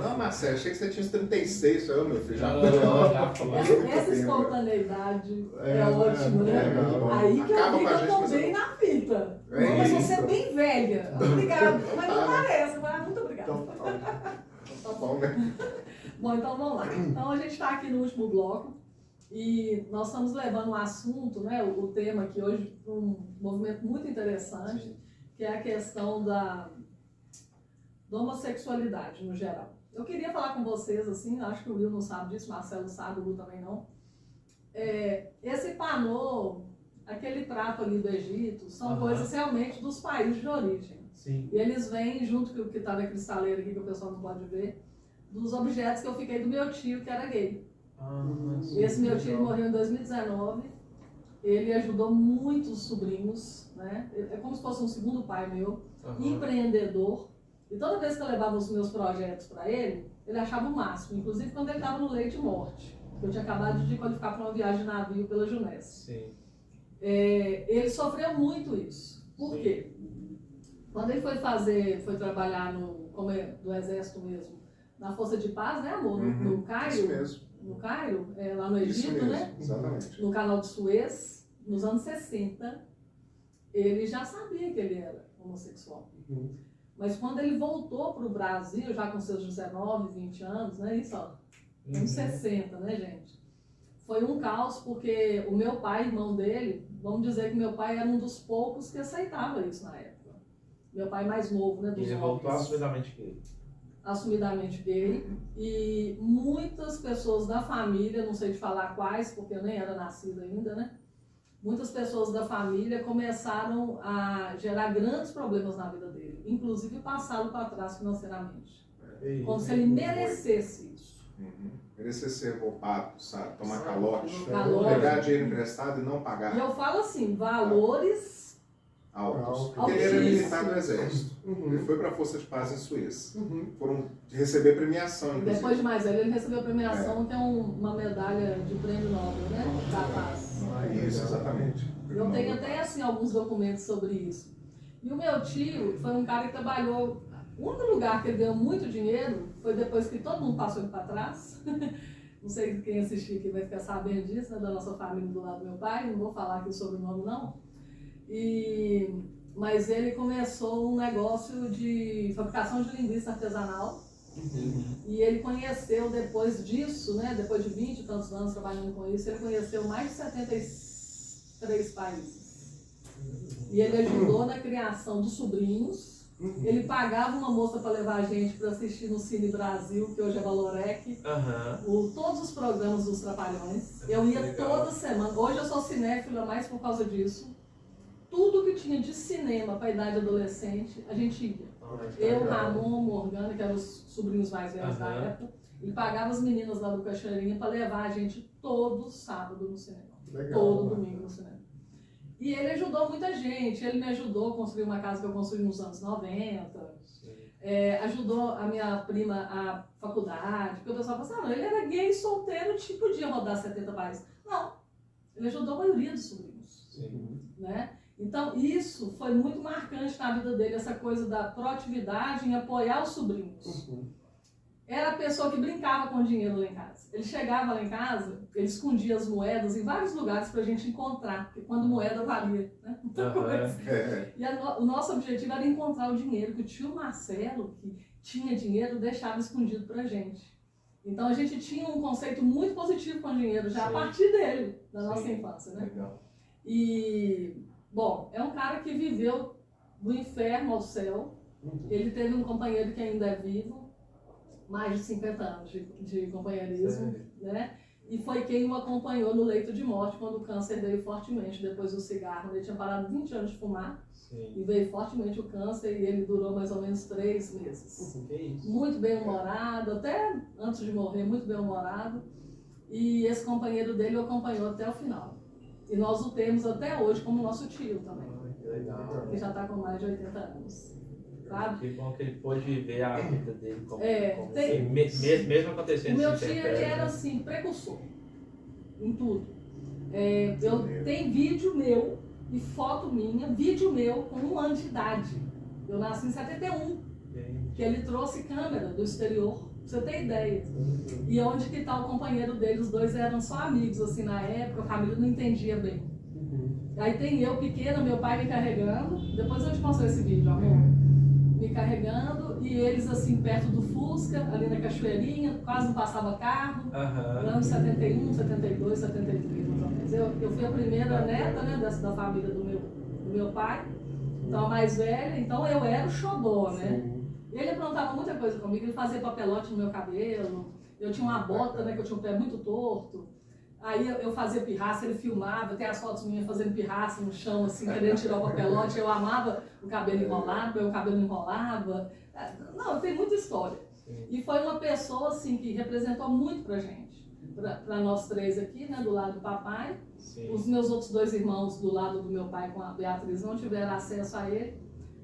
Não, Marcelo, achei que você tinha uns 36, eu, meu filho. Já Essa espontaneidade é ótima, né? Aí que Acaba eu vi com a que eu gente, tô bem mas na fita. É Não, mas você é isso. bem velha. Obrigada. Mas não parece, mas muito obrigada. Então, Tá bom, né? Bom, então vamos lá. Então a gente está aqui no último bloco e nós estamos levando um assunto, né, o tema aqui hoje, para um movimento muito interessante, que é a questão da homossexualidade no geral. Eu queria falar com vocês, assim, acho que o Will não sabe disso, o Marcelo sabe, o Lu também não. Esse panô, aquele prato ali do Egito, são coisas realmente dos países de origem. Sim. E eles vêm, junto com o que está na cristaleira aqui, que o pessoal não pode ver, dos objetos que eu fiquei do meu tio, que era gay. Esse meu tio morreu em 2019. Ele ajudou muitos sobrinhos, né? É como se fosse um segundo pai meu, empreendedor. E toda vez que eu levava os meus projetos para ele, ele achava o máximo. Inclusive quando ele estava no leite morte. Eu tinha acabado de qualificar para uma viagem de navio pela Junesse. Sim. Ele sofreu muito isso. Por quê? Quando ele foi trabalhar no exército mesmo, na Força de Paz, né, amor? No Cairo. Isso mesmo. No Cairo, lá no Isso Egito, mesmo, né? exatamente. No canal de Suez, nos anos 60, ele já sabia que ele era homossexual. Mas quando ele voltou para o Brasil, já com seus 19, 20 anos, né? Isso, ó, anos 60, né, gente? Foi um caos, porque o meu pai, irmão dele, vamos dizer que meu pai era um dos poucos que aceitava isso na época. Meu pai mais novo, né? Dos Ele voltou homens. assumidamente gay. Assumidamente gay. E muitas pessoas da família, não sei te falar quais, porque eu nem era nascida ainda, né? Muitas pessoas da família começaram a gerar grandes problemas na vida dele, inclusive passá-lo para trás financeiramente. Como se ele merecesse isso. Merecer ser roubado, sabe? Tomar calote. Pegar dinheiro emprestado e não pagar. E eu falo assim, valores Altos. Porque Altíssimo. ele era militar do exército. Ele foi para a Força de Paz em Suez. Foram receber premiação, inclusive. Depois de mais velho, ele recebeu a premiação, que é uma medalha de prêmio Nobel, né? Da paz. Isso, exatamente. Eu tenho até assim alguns documentos sobre isso. E o meu tio foi um cara que trabalhou. O único lugar que ele ganhou muito dinheiro foi depois que todo mundo passou ele para trás. Não sei quem assistir aqui vai ficar sabendo disso, né? Da nossa família do lado do meu pai. Não vou falar aqui o sobrenome, não. Mas ele começou um negócio de fabricação de linguiça artesanal. E ele conheceu, depois disso, né, depois de 20 e tantos anos trabalhando com isso, ele conheceu mais de 73 países. E ele ajudou na criação dos sobrinhos. Ele pagava uma moça para levar a gente para assistir no Cine Brasil, que hoje é Valorec, todos os programas dos Trapalhões. Eu ia toda semana. Hoje eu sou cinéfila mais por causa disso. Tudo que tinha de cinema para a idade adolescente, a gente ia. Eu, Ramon, Morgana, que eram os sobrinhos mais velhos da época, ele pagava as meninas lá do Cachoeirinha para levar a gente todo sábado no cinema. Todo domingo no cinema. E ele ajudou muita gente. Ele me ajudou a construir uma casa que eu construí nos anos 90. Ajudou a minha prima à faculdade. Porque o pessoal falou assim, ele era gay, solteiro, tipo, podia rodar 70 países. Não. Ele ajudou a maioria dos sobrinhos. Né? Então, isso foi muito marcante na vida dele, essa coisa da proatividade em apoiar os sobrinhos. Era a pessoa que brincava com dinheiro lá em casa. Ele chegava lá em casa, ele escondia as moedas em vários lugares para a gente encontrar, porque quando moeda valia, né? Muita coisa. E o nosso objetivo era encontrar o dinheiro, que o tio Marcelo, que tinha dinheiro, deixava escondido para a gente. Então, a gente tinha um conceito muito positivo com o dinheiro, já a partir dele, da nossa infância, né? Bom, é um cara que viveu do inferno ao céu. Ele teve um companheiro que ainda é vivo, mais de 50 anos de companheirismo, né? E foi quem o acompanhou no leito de morte quando o câncer veio fortemente depois do cigarro. Ele tinha parado 20 anos de fumar e veio fortemente o câncer e ele durou mais ou menos 3 meses. Muito bem-humorado, até antes de morrer, muito bem-humorado. E esse companheiro dele o acompanhou até o final. E nós o temos até hoje como nosso tio também. Que já está com mais de 80 anos. sabe? Que bom que ele pôde ver a vida dele como, mesmo acontecendo. O meu tio, ele era assim, precursor em tudo. Eu tenho vídeo meu e foto minha, vídeo meu com 1 ano de idade. Eu nasci em 71, que ele trouxe câmera do exterior, pra você ter ideia. E onde que tá o companheiro dele, os dois eram só amigos, assim, na época, a família não entendia bem. Aí tem eu pequena, meu pai me carregando, depois eu te mostro esse vídeo, amor. Me carregando e eles assim perto do Fusca, ali na Cachoeirinha, quase não passava carro. Anos 71, 72, 73, mais ou menos. Eu fui a primeira neta, né, da família do meu pai, então a mais velha, então eu era o xodó, né? Ele aprontava muita coisa comigo, ele fazia papelote no meu cabelo, eu tinha uma bota, né, que eu tinha o pé muito torto. Aí eu fazia pirraça, ele filmava, tem as fotos minhas fazendo pirraça no chão, assim, querendo tirar o papelote. Eu amava o cabelo enrolado, meu cabelo enrolava. Não, tem muita história. E foi uma pessoa, assim, que representou muito pra gente. Pra nós três aqui, né, do lado do papai. Sim. Os meus outros 2 irmãos do lado do meu pai com a Beatriz não tiveram acesso a ele.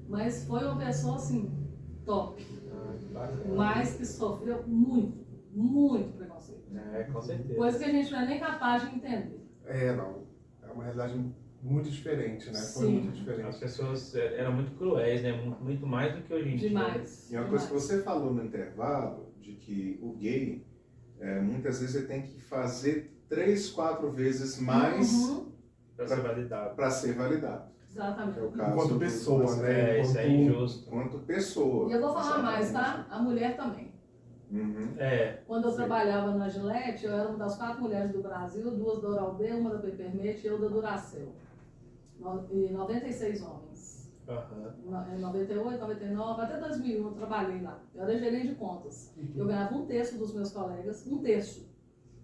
Mas foi uma pessoa, assim, top. Mas que sofreu muito preconceito. Com certeza. Coisa que a gente não é nem capaz de entender. Não. É uma realidade muito diferente, né? Foi Sim. muito diferente. As pessoas eram muito cruéis, né? Muito mais do que hoje em dia. Demais. E uma coisa que você falou no intervalo, de que o gay, muitas vezes ele tem que fazer 3, 4 vezes mais para ser validado. Para ser validado. Exatamente. É o caso Enquanto pessoa, né? Isso é injusto. Enquanto pessoa. E eu vou falar mais, tá? A mulher também. Quando eu trabalhava na Gillette, eu era uma das 4 mulheres do Brasil, 2 da Oral-B, uma da Peppermint e eu da Duracell. E 96 homens. Em 98, 99, até 2001 eu trabalhei lá. Eu era gerente de contas. Eu ganhava 1/3 dos meus colegas, 1/3.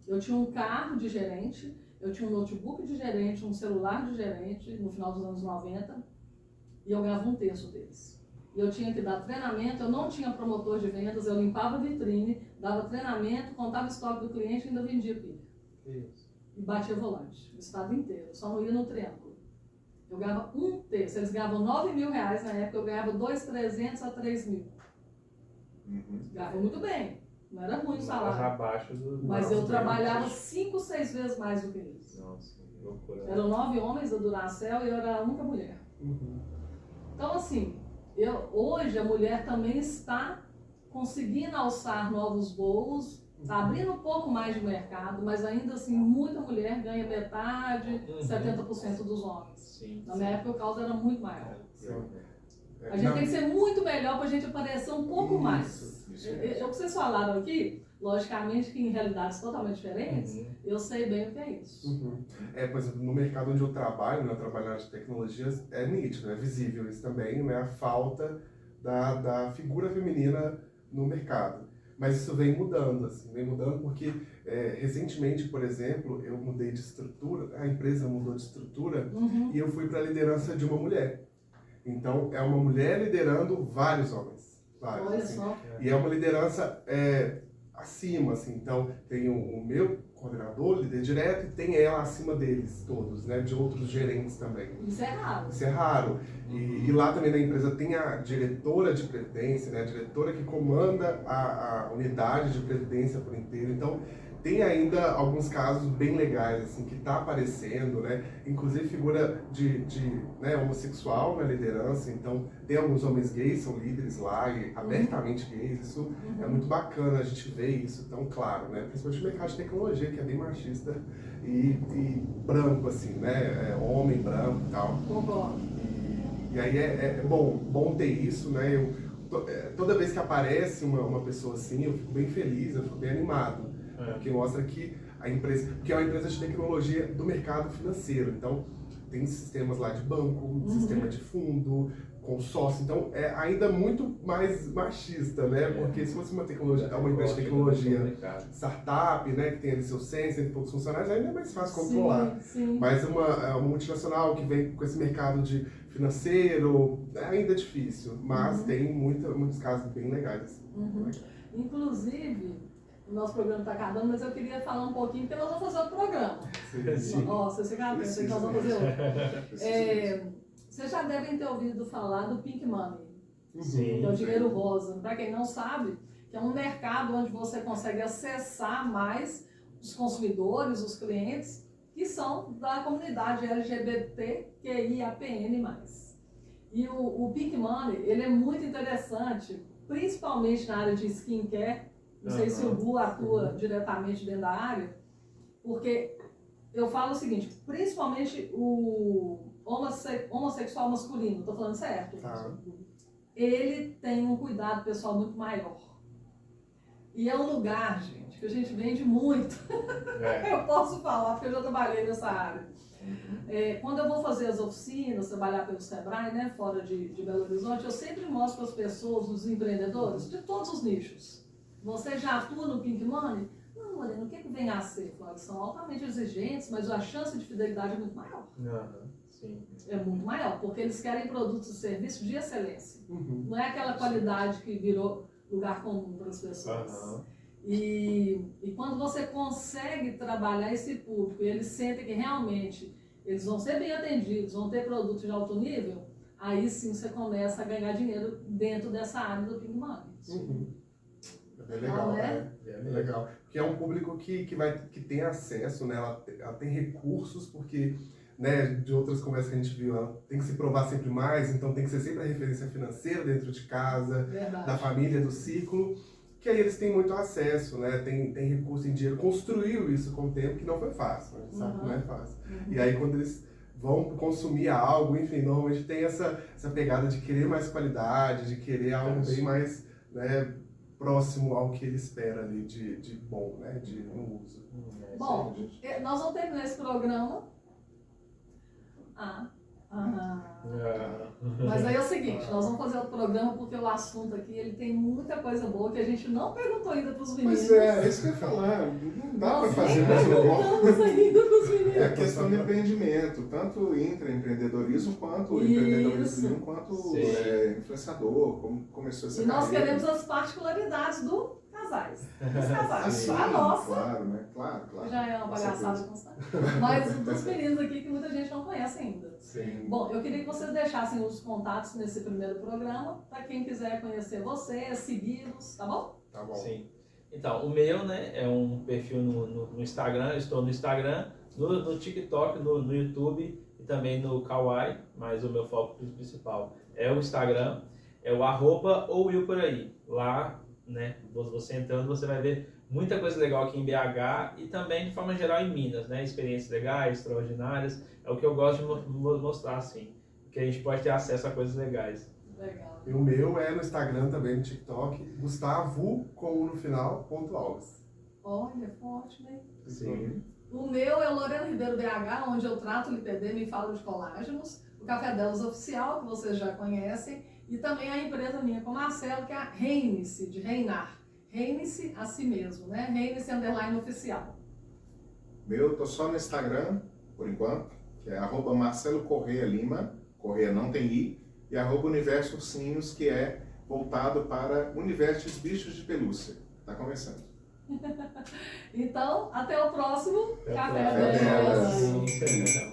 Eu tinha um carro de gerente, eu tinha um notebook de gerente, um celular de gerente, no final dos anos 90, e eu ganhava 1/3 deles. E eu tinha que dar treinamento, eu não tinha promotor de vendas, eu limpava a vitrine, dava treinamento, contava o estoque do cliente e ainda vendia pilha. E batia volante, o estado inteiro, só não ia no triângulo. Eu ganhava 1/3, eles ganhavam R$9.000 na época, eu ganhava 2.300 a 3.000. Ganhava muito bem, não era ruim o salário. Abaixo mas eu trabalhava 5, 6 vezes mais do que isso. Nossa, que loucura. Eram 9 homens da Duracell e eu era a única mulher. Então assim, hoje a mulher também está conseguindo alçar novos voos, está abrindo um pouco mais de mercado, mas ainda assim muita mulher ganha metade, 70% dos homens. Sim, Na minha época o caos era muito maior. A gente Não. tem que ser muito melhor para a gente aparecer um pouco mais. O que vocês falaram aqui, logicamente que em realidades totalmente diferentes, eu sei bem o que é isso. Por exemplo, no mercado onde eu trabalho, né, eu trabalho na área de tecnologias, é nítido, é visível isso também, né, a falta da figura feminina no mercado. Mas isso vem mudando, assim, porque recentemente, por exemplo, eu mudei de estrutura, a empresa mudou de estrutura e eu fui para a liderança de uma mulher. Então, é uma mulher liderando vários homens. Vários, Olha assim. só. E é uma liderança acima, assim. Então, tem o meu coordenador, líder direto, e tem ela acima deles todos, né? De outros gerentes também. Isso é raro. Isso é raro. E lá também na empresa tem a diretora de previdência, né? A diretora que comanda a unidade de previdência por inteiro. Então, tem ainda alguns casos bem legais, assim, que está aparecendo, né? Inclusive figura de né, homossexual na liderança. Então, tem alguns homens gays, são líderes lá, e abertamente gays. Isso é muito bacana, a gente vê isso tão claro, né? Principalmente no mercado de tecnologia, que é bem machista e branco, assim, né? Homem branco e tal. Concordo. E aí é bom ter isso, né? Toda vez que aparece uma pessoa assim, eu fico bem feliz, eu fico bem animado. Porque mostra que a empresa, porque é uma empresa de tecnologia do mercado financeiro, então tem sistemas lá de banco, sistema de fundo, consórcio, então é ainda muito mais machista, né? Porque se fosse uma empresa de tecnologia startup, né, que tem ali seus 100 e poucos funcionários, ainda é mais fácil controlar. Sim. Mas uma multinacional que vem com esse mercado de financeiro, ainda é difícil, mas tem muitos casos bem legais. Assim. Inclusive, o nosso programa está acabando, mas eu queria falar um pouquinho, porque nós vamos fazer outro programa. Sim. Vocês ficaram atentos que nós vamos fazer outro. Vocês já devem ter ouvido falar do Pink Money. Sim. que é o dinheiro rosa. Para quem não sabe, que é um mercado onde você consegue acessar mais os consumidores, os clientes, que são da comunidade LGBTQIAPN+. E o Pink Money, ele é muito interessante, principalmente na área de skincare. Não sei se o Bu atua diretamente dentro da área, porque eu falo o seguinte, principalmente o homossexual masculino, estou falando certo, ele tem um cuidado pessoal muito maior. E é um lugar, gente, que a gente vende muito. Eu posso falar, porque eu já trabalhei nessa área. Quando eu vou fazer as oficinas, trabalhar pelo Sebrae, né, fora de Belo Horizonte, eu sempre mostro para as pessoas, os empreendedores, de todos os nichos. Você já atua no Pink Money? Não, Moreno, o que vem a ser? Eles são altamente exigentes, mas a chance de fidelidade é muito maior. Sim. É muito maior, porque eles querem produtos e serviços de excelência. Não é aquela qualidade que virou lugar comum para as pessoas. E quando você consegue trabalhar esse público e eles sentem que realmente eles vão ser bem atendidos, vão ter produtos de alto nível, aí sim você começa a ganhar dinheiro dentro dessa área do Pink Money. É legal, né? É legal. Porque é um público que tem acesso, né? Ela tem recursos, porque, né, de outras conversas que a gente viu, ela tem que se provar sempre mais, então tem que ser sempre a referência financeira dentro de casa, da família, do ciclo, que aí eles têm muito acesso, né? Tem recurso em dinheiro, construiu isso com o tempo, que não foi fácil, a gente sabe que não é fácil. E aí quando eles vão consumir algo, enfim, normalmente tem essa pegada de querer mais qualidade, de querer algo bem mais, né, próximo ao que ele espera ali de bom, né, no uso. Bom, nós vamos terminar esse programa. Mas aí é o seguinte, nós vamos fazer o programa porque o assunto aqui ele tem muita coisa boa que a gente não perguntou ainda para os meninos. Pois é isso que eu ia falar. Não dá para fazer mais perguntamos ainda para os meninos. É a questão do empreendimento, tanto intraempreendedorismo quanto empreendedorismo quanto influenciador, como começou essa carreira. E nós queremos as particularidades dos casais. A nossa. Claro, né? Claro. Já é uma palhaçada constante. Mas dos meninos aqui que muita gente não conhece ainda. Sim. Bom, eu queria que vocês deixassem os contatos nesse primeiro programa, para quem quiser conhecer vocês, segui-los, tá bom? Tá bom. Sim. Então, o meu, né, é um perfil no Instagram, eu estou no Instagram, no TikTok, no YouTube e também no Kawaii, mas o meu foco principal é o Instagram, é o @ouilporaí. Lá, né, você entrando, você vai ver muita coisa legal aqui em BH e também de forma geral em Minas, né, experiências legais, extraordinárias, é o que eu gosto de mostrar, assim, que a gente pode ter acesso a coisas legais. Legal. E o meu é no Instagram também, no TikTok, Gustavo, com no final, _Alves. Olha, forte, né? Sim. O meu é Lorena Ribeiro BH, onde eu trato o lipedema e falo de colágenos. O Café Delas Oficial, que vocês já conhecem. E também a empresa minha com o Marcelo, que é a Reine-se, de reinar. Reine-se a si mesmo, né? Reine-se _ oficial. Meu, eu tô só no Instagram, por enquanto, que é @Marcelo Correia Lima, Correia não tem I, e @Universo Ursinhos, que é voltado para o universo dos bichos de pelúcia. Tá começando. Então, até o próximo Até Café Delas. Delas.